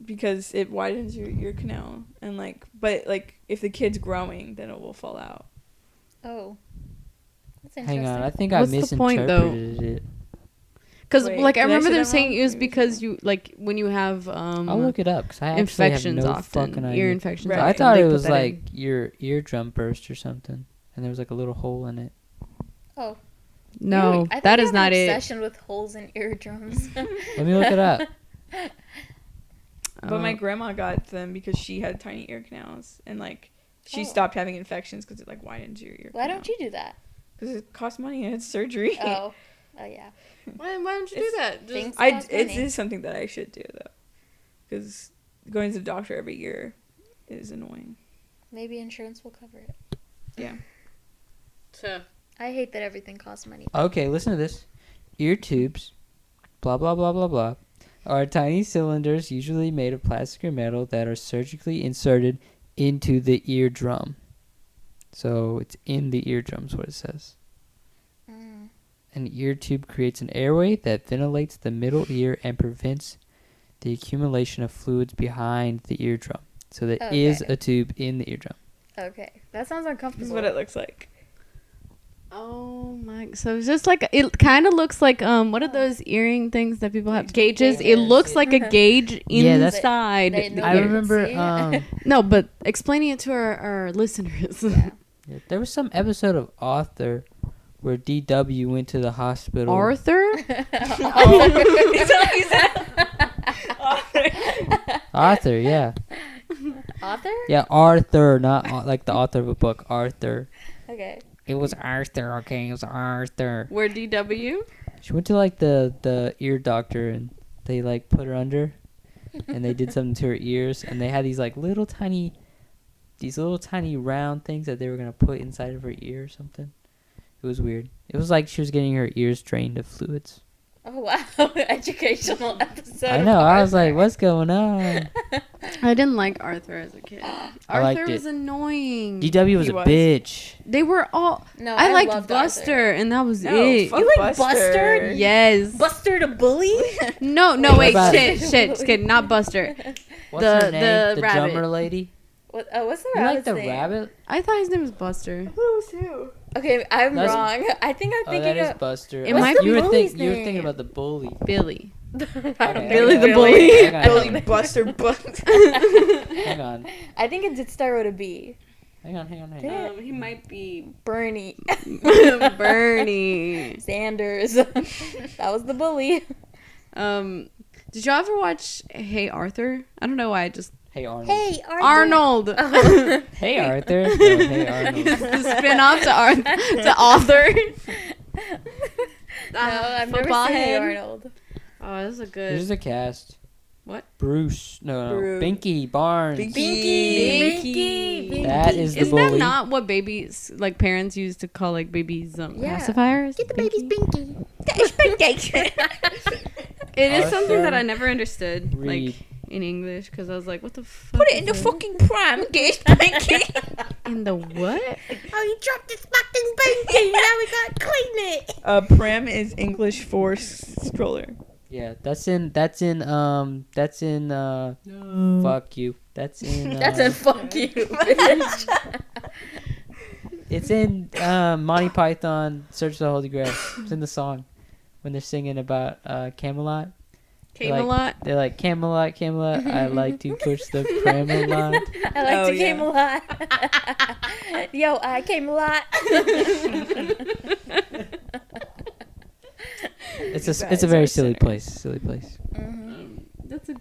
because it widens your ear canal and like but like if the kid's growing then it will fall out. oh, that's interesting. Hang on, I think I What's the point, though? misinterpreted it. Because Wait, like I did I remember say them that saying wrong? it was because you like when you have I'll look it up because I actually infections have no fucking often, idea. ear infections. Right. I often, thought they it put was that in. like your eardrum burst or something, and there was like a little hole in it. Oh. No, I think that you is have not an it. obsession with holes in eardrums. Let me look it up. But my Oh. grandma got them because she had tiny ear canals and like she Oh. stopped having infections because it like widens your ear. Why don't you do that? Because it costs money and it's surgery. Oh, oh yeah. Why don't you do It's- that? Things It cost money. is something that I should do though, because going to the doctor every year is annoying. Maybe insurance will cover it. Yeah. I hate that everything costs money. Okay, listen to this. Ear tubes, blah blah blah blah blah, are tiny cylinders usually made of plastic or metal that are surgically inserted into the eardrum. So it's in the eardrum, is what it says. Mm. An ear tube creates an airway that ventilates the middle ear and prevents the accumulation of fluids behind the eardrum. So there is Okay. a tube in the eardrum. Okay, that sounds This uncomfortable. is what it looks like. Oh my So it's just like it kind of looks like what are those earring things that people have? Gauges. It Gauges. looks like a gauge Yeah, that's- inside. They- I Yeah. remember. See? No, but explaining it to our listeners. Yeah, there was some episode of Arthur where DW went to the hospital. Arthur? Arthur, yeah. Author? Yeah, Arthur, not like the author of a book. Arthur. Okay. It was Arthur, okay? It was Arthur. Where DW? She went to like the ear doctor and they like put her under and they did something to her ears and they had these like little tiny round things that they were gonna put inside of her ear or something. It was weird. It was like she was getting her ears drained of fluids. Oh wow, educational episode. I know. I was like, what's going on? I didn't like Arthur as a kid. I liked Arthur it. was annoying. DW was He a was. bitch. They were all. No, I liked loved Buster, Arthur. and that was No, it. fuck You like Buster? Yes. Buster the bully? No, What wait, about- shit, not Buster. What's The- her name? the The rabbit. drummer lady. What's the You like rabbit's the name? rabbit? I thought his name was Buster. Who? Okay, I'm That's- wrong. I think I'm Oh, thinking that is of Buster. It Oh, might you be- were bully's you were thinking name? about the bully. Billy. Okay, Billy the okay. bully. Hang on, Billy hang on. Buster Butt. Hang on. I think it did start with a B. Hang on. He might be Bernie Bernie. Sanders. That was the bully. Did y'all ever watch Hey Arthur? I don't know why I just Hey Arnold. Hey, Arthur. Arnold. Hey Arthur. No, hey Arnold. The spin-off to Arthur. No, I've never Football seen Hey head. Arnold. Oh, this is a good. Here's the cast. What? Bruce. No. Bruce. Binky Barnes. Binky. That is the Isn't bully. that not what babies, like parents used to call like babies Yeah. pacifiers? Get the baby's Binky. It is something that Arthur I never understood, Reed. like in English, because I was like, "What the fuck?" Put it in the is fucking pram, get Binky. that? In the what? Oh, you dropped this fucking Binky. Now we gotta clean it. Pram is English for stroller. Yeah, that's in fuck you. That's in That's a fuck you, bitch. it's in Monty Python Search for the Holy Grail. It's in the song when they're singing about Camelot. Camelot. They're like Camelot, Camelot. I like to push the pram a lot. I like Oh, to came a lot. Yo, I came a lot. It's a very silly place. Silly place. It's a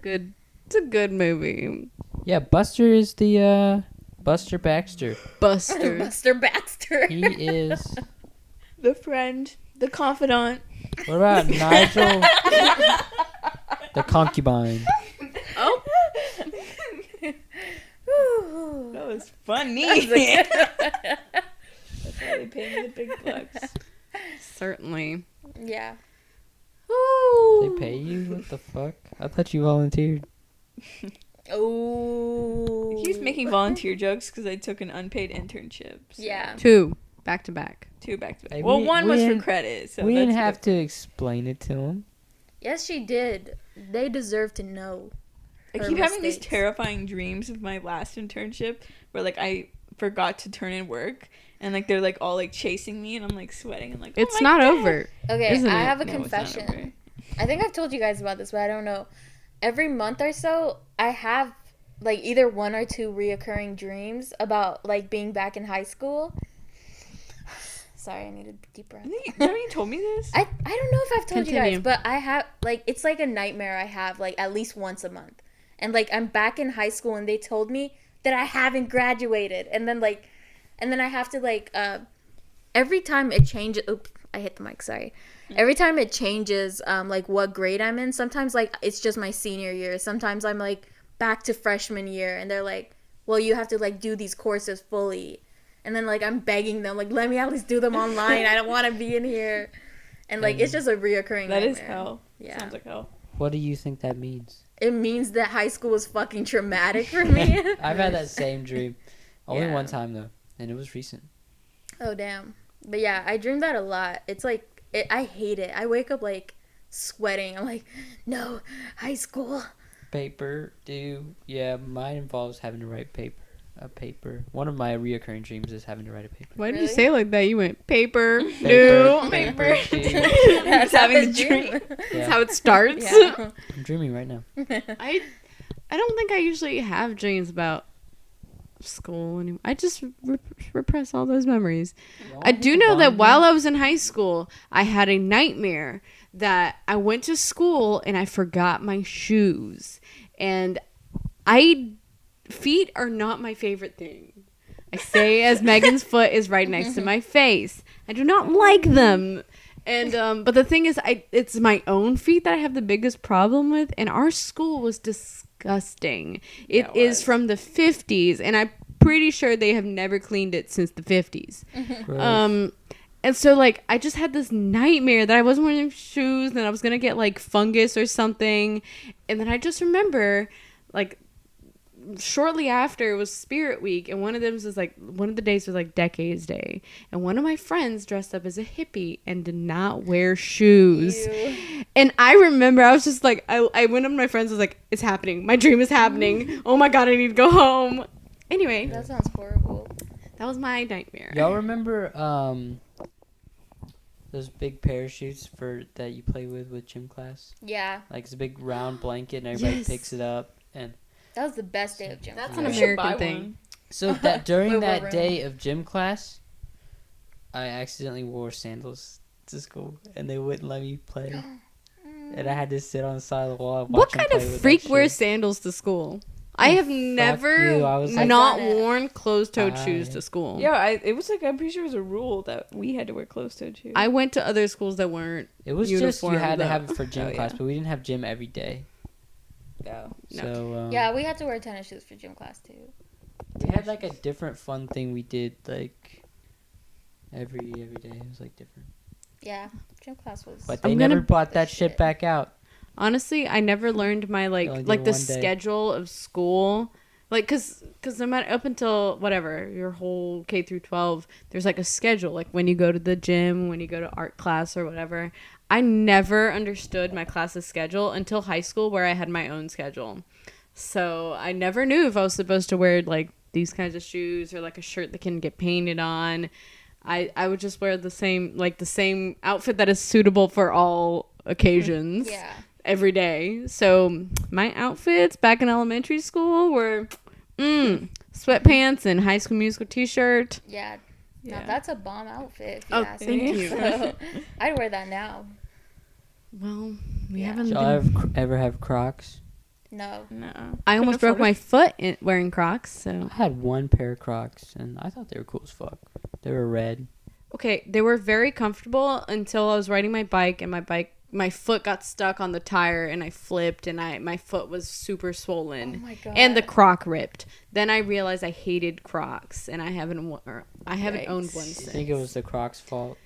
good movie. Yeah, Buster is the Buster Baxter. Buster. Buster Baxter. He is. The friend, the confidant. What about Nigel? The concubine. Oh, That was funny. That's why they pay me the big bucks. certainly. Yeah. They pay you? What the fuck? I thought you volunteered. Oh. He keeps making volunteer jokes because I took an unpaid internship. So Yeah. 2 back to back. 2 back to back. Hey, Well, we- one we was for didn't- credit. So we didn't that's have the- to explain it to him. Yes, she did. They deserve to know. I her keep having these mistakes. terrifying dreams of my last internship where like I forgot to turn in work and like they're like all like chasing me and I'm like sweating and like oh It's my not God. over. Okay, Isn't I it? have a No, it's not confession. over. I think I've told you guys about this, but I don't know. Every month or so, I have like either 1 or 2 reoccurring dreams about like being back in high school. Sorry, I need a deep breath. Haven't you told me this? I don't know if I've told you Continue. guys, but I have like it's like a nightmare I have like at least once a month. And like I'm back in high school and they told me that I haven't graduated. And then I have to like every time it changes oops, I hit the mic, sorry. Every time it changes like what grade I'm in, sometimes like it's just my senior year. Sometimes I'm like back to freshman year and they're like, "Well, you have to like do these courses fully." And then like I'm begging them like, "Let me at least do them online. I don't want to be in here." And like it's just a reoccurring That is nightmare. hell. Yeah. Sounds like hell. What do you think that means? It means that high school was fucking traumatic for me. I've had that same dream. Only Yeah. one time though, and it was recent. Oh damn. But yeah, I dream that a lot. It's like I hate it. I wake up like sweating. I'm like, "No, high school." Paper, yeah, mine involves having to write paper. a paper. One of my reoccurring dreams is having to write a paper. Why did Really? you say it like that? You went paper, Paper, no. paper, sheet. That's having his the dream. That's Yeah. how it starts. Yeah. I'm dreaming right now. I don't think I usually have dreams about school anymore. I just repress all those memories. I do know that while I was in high school, I had a nightmare that I went to school and I forgot my shoes. And feet are not my favorite thing. I say as Megan's foot is right next to my face. I do not like them. And but the thing is, it's my own feet that I have the biggest problem with. And our school was disgusting. It is from the 50s, and I'm pretty sure they have never cleaned it since the 50s. Gross. And so, like, I just had this nightmare that I wasn't wearing shoes and I was going to get, like, fungus or something. And then I just remember, like, shortly after, it was Spirit Week. And one of the days was, like, Decades Day. And one of my friends dressed up as a hippie and did not wear shoes. Ew. And I remember, I was just, like, I went up to my friends and was like, it's happening. My dream is happening. Oh, my God, I need to go home. Anyway, That sounds horrible. that was my nightmare. Y'all remember those big parachutes that you play with gym class? Yeah, Like it's a big round blanket and everybody Yes. picks it up. And that was the best day of gym. That's class. an We should buy American thing. one. so that during Wiggle that room. day of gym class, I accidentally wore sandals to school and they wouldn't let me play. And I had to sit on the side of the wall and watch What them kind play of with freak that wears shit. sandals to school? I have never you, I was like- not I've done it. worn closed-toed I- shoes to school. Yeah, it was like, I'm pretty sure it was a rule that we had to wear closed-toed shoes. I went to other schools that weren't. It was just you uniform, had to though. have it for gym Oh, class, yeah. but we didn't have gym every day. No. No. So Yeah, we had to wear tennis shoes for gym class too. we had like a different fun thing we did like every day. It was like different. Yeah, gym class was. But I'm they gonna- never brought that Shit. shit back out. Honestly, I never learned my only did the one day. schedule of school. Like, cause no matter up until whatever your whole K through 12, there's like a schedule. Like when you go to the gym, when you go to art class or whatever. I never understood my class's schedule until high school, where I had my own schedule. So I never knew if I was supposed to wear like these kinds of shoes or like a shirt that can get painted on. I would just wear the same outfit that is suitable for all occasions. Yeah. Every day. So my outfits back in elementary school were sweatpants and High School Musical t-shirt. Yeah. Yeah. Now that's a bomb outfit. If you Oh, ask thank me. you. So, I'd wear that now. Well, we Yeah. haven't Did been... y'all ever have Crocs? No. No. I almost broke afford my it. foot wearing Crocs. So I had one pair of Crocs, and I thought they were cool as fuck. They were red. okay, they were very comfortable until I was riding my bike, and my foot got stuck on the tire, and I flipped, and my foot was super swollen. Oh my god. And the Croc ripped. Then I realized I hated Crocs, and I haven't owned one Yikes. since. I think it was the Crocs' fault.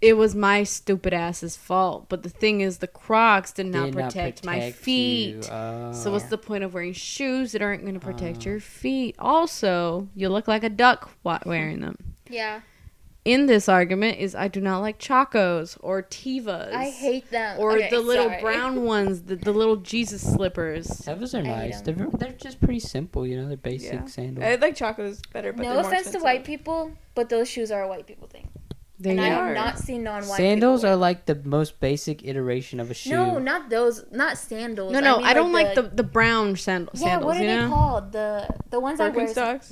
It was my stupid ass's fault. But the thing is, the Crocs did not Did not protect my you. feet. So what's the point of wearing shoes that aren't going to protect your feet? Also, you look like a duck wearing them. Yeah. In this argument is I do not like Chacos or Tevas. I hate them. Or Okay, the little sorry. brown ones, the little Jesus slippers. Tevas are I hate nice. 'em. They're just pretty simple, you know. They're basic Yeah. sandals. I like Chacos better, but No they're more offense to expensive. white people, but those shoes are a white people thing. They And I are. have not seen non-white Sandals people are wear like the most basic iteration of a shoe. No, not those. Not sandals. No, mean, I don't like the brown sandals. Yeah, what are you they know? called? The ones I wear. Birkenstocks?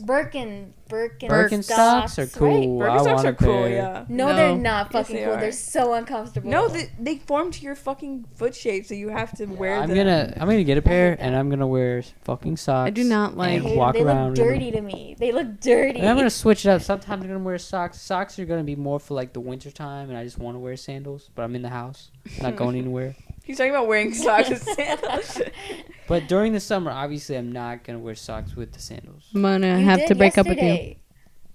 Birkenstocks are right? cool. I Birkenstocks want a are cool, pair. yeah. No, No. they're not Yes, fucking they cool. are. They're so uncomfortable. No, they form to your fucking foot shape, so you have to wear I'm them. gonna get a pair, hate and that. I'm gonna wear fucking socks. I do not like- I and hate 'em. walk They around. look with 'em. dirty to me. They look dirty. And I'm gonna switch it up. Sometimes I'm gonna wear socks. Socks are gonna be more for like the winter time, and I just want to wear sandals. But I'm in the house, not going anywhere. He's talking about wearing socks and sandals. But during the summer, obviously, I'm not gonna wear socks with the sandals. I'm gonna You have did to break up with you. yesterday.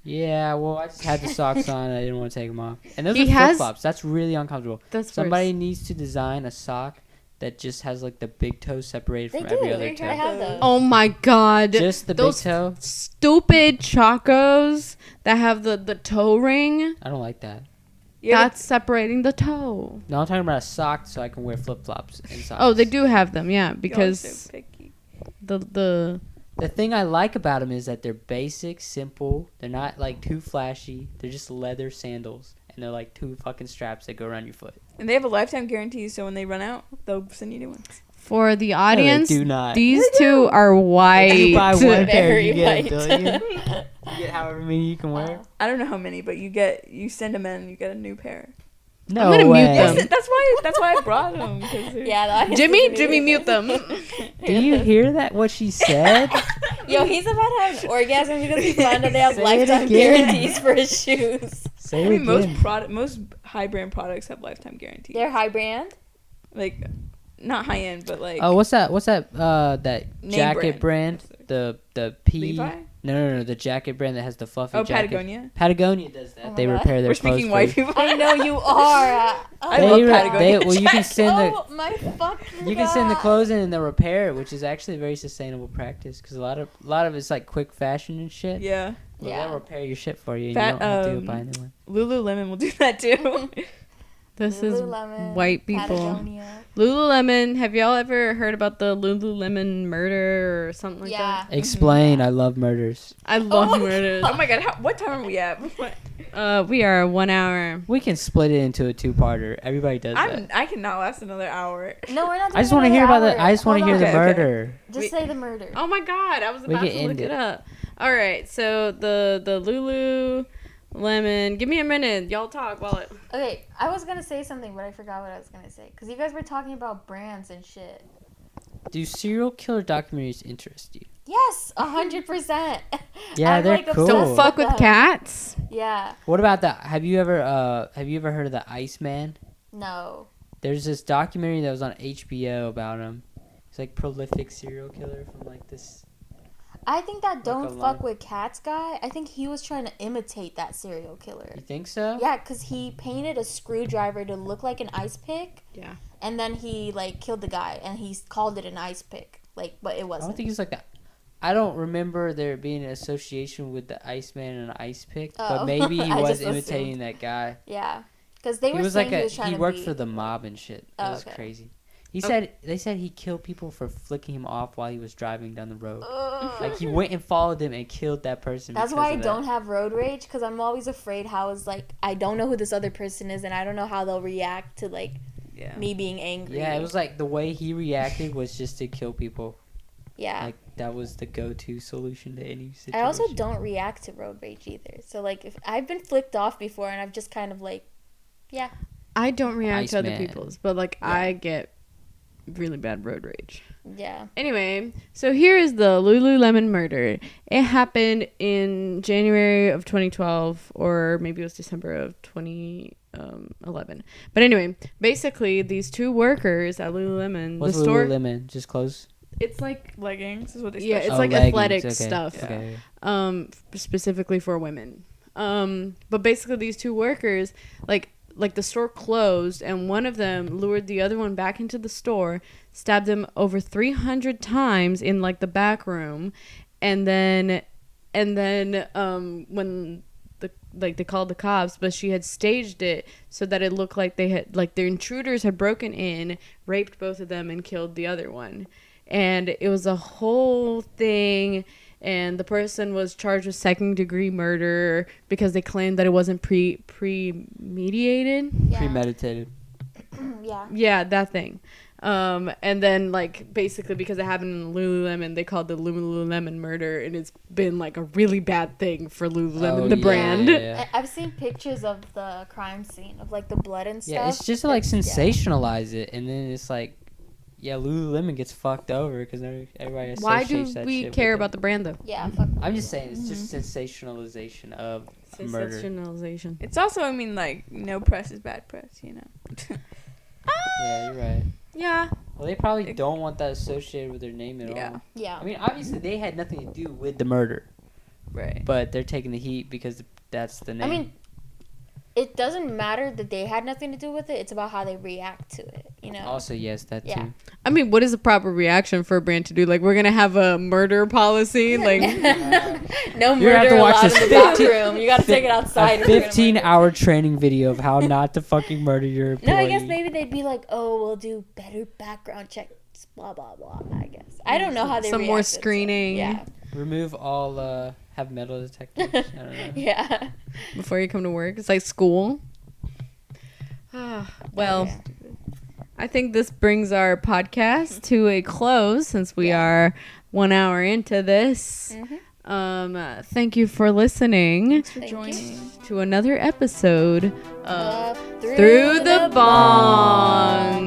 Yeah, well, I just had the socks on. And I didn't want to take them off. And those He are flip has- flops. That's really uncomfortable. That's Somebody worse. needs to design a sock that just has like the big toe separated They from do. every other I toe. have those. Oh my god. Just the Those big toe. stupid Chacos that have the toe ring. I don't like that. Yeah, That's separating the toe. No, I'm talking about a sock so I can wear flip flops and socks. Oh, they do have them, yeah, y'all are because so picky. the the thing I like about them is that they're basic, simple. They're not like too flashy. They're just leather sandals, and they're like 2 fucking straps that go around your foot. And they have a lifetime guarantee, so when they run out, they'll send you new ones. For the audience, do not. these two are white. If you buy one pair, Very you get white. a billion. You get however many you can wear. I don't know how many, but you send them in, and you get a new pair. No I'm gonna way. mute them. Yes, that's why I brought them. Yeah, the Jimmy, mute them. Do you hear that? What she said? Yo, he's about to have an orgasm because he found out they have Say it lifetime again. guarantees for his shoes. Say I it mean, again. most high brand products have lifetime guarantees. They're high brand. Like, not high end, but like. Oh, what's that? That Name jacket brand? The P. Levi? No. The jacket brand that has the fluffy Oh, jacket. Patagonia. Patagonia does that. Oh my They God. repair their We're clothes. speaking for white you. people. I know you are. I love Patagonia. Well, you can send the Oh my fucking you can send the God. clothes in and they'll repair it, which is actually a very sustainable practice because a lot of it's like quick fashion and shit. Yeah. Well, Yeah. they'll repair your shit for you, and Fat- you don't have to go buy a new one. Lululemon will do that too. This Lululemon, is white people. Patagonia. Lululemon. Have y'all ever heard about the Lululemon murder or something like Yeah. that? Explain. I love murders. I love my murders. Oh my god, what time are we at? We are 1 hour. We can split it into a 2-parter. Everybody does that. I cannot last another hour. No, we're not. I just doing want to hear another about the. hour. I just want to Hold hear the on. Okay, okay. murder. Just say the murder. Oh my god, I was We about can to look end it it. up. All right, so the Lululemon. Give me a minute. Y'all talk while it. Okay, I was gonna say something, but I forgot what I was gonna say because you guys were talking about brands and shit. Do serial killer documentaries interest you? Yes, 100%. Yeah, I'm, they're like, cool. obsessed Don't fuck with them. cats. Yeah. What about that? Have you ever heard of the Iceman? No. There's this documentary that was on HBO about him. He's like prolific serial killer from like this. I think that don't a fuck line. with cats guy. I think he was trying to imitate that serial killer. You think so? Yeah, because he painted a screwdriver to look like an ice pick, Yeah. and then he like killed the guy, and he called it an ice pick. Like, but it I don't wasn't. think he's like that. I don't remember there being an association with the Iceman and an ice pick, Oh. but maybe he I was just imitating assumed. that guy. Yeah, because they He were was saying like he was trying he to worked be. for the mob and shit. That Oh, was okay. crazy. They said he killed people for flicking him off while he was driving down the road. Like he went and followed them and killed that person. That's because why I of don't that. have road rage, because I'm always afraid how is like I don't know who this other person is, and I don't know how they'll react to like Yeah. me being angry. Yeah, it was like the way he reacted was just to kill people. Yeah. Like that was the go-to solution to any situation. I also don't react to road rage either. So like if I've been flicked off before, and I've just kind of like, yeah. I don't react to other Iceman. people's, but like Yeah. I get really bad road rage. Yeah. Anyway, so here is the Lululemon murder. It happened in January of 2012, or maybe it was December of 2011. But anyway, basically, these 2 workers at Lululemon, What's the store, Lululemon? Just clothes. it's like Leggings is what they Yeah, it's specialize like leggings, athletic okay, stuff. Okay. Specifically for women. But basically, these 2 workers, like the store closed, and one of them lured the other one back into the store, stabbed him over 300 times in like the back room, and then when they called the cops, but she had staged it so that it looked like they had like their intruders had broken in, raped both of them, and killed the other one, and it was a whole thing. And the person was charged with 2nd-degree murder because they claimed that it wasn't premeditated. Yeah. Premeditated. Yeah. Yeah, that thing. And then, like, basically because it happened in Lululemon, they called the Lululemon murder, and it's been, like, a really bad thing for Lululemon, the yeah, brand. Yeah. I've seen pictures of the crime scene of like the blood and stuff. Yeah, it's just to like Yeah. sensationalize it, and then it's like, yeah, Lululemon gets fucked over because everybody associates Why do that we shit care with about it. the brand, though? Yeah. Fuck. I'm just saying, it's just sensationalization of murder. Sensationalization. It's also, I mean, like, no press is bad press, you know. Yeah, you're right. Yeah. Well, they probably don't want that associated with their name at Yeah. all. Yeah. I mean, obviously they had nothing to do with the murder, Right. but they're taking the heat because that's the name. I mean, it doesn't matter that they had nothing to do with it. It's about how they react to it, you know? also, yes, that Yeah. too. I mean, what is the proper reaction for a brand to do? Like, we're going to have a murder policy? Like, No You're gonna have murder to watch allowed this in the back 15 room. You gotta take it outside. A if you're gonna murder. 15-hour training video of how not to fucking murder your employee. No, I guess maybe they'd be like, oh, we'll do better background checks, blah, blah, blah, I guess. I don't know how they some more reacted, so, screening. yeah. Remove all have metal detectors. I don't know. Yeah. Before you come to work, it's like school. Well, Yeah. I think this brings our podcast to a close since we are 1 hour into this. Thank you for listening Thanks for Thank joining. to another episode of Through Through the Bong.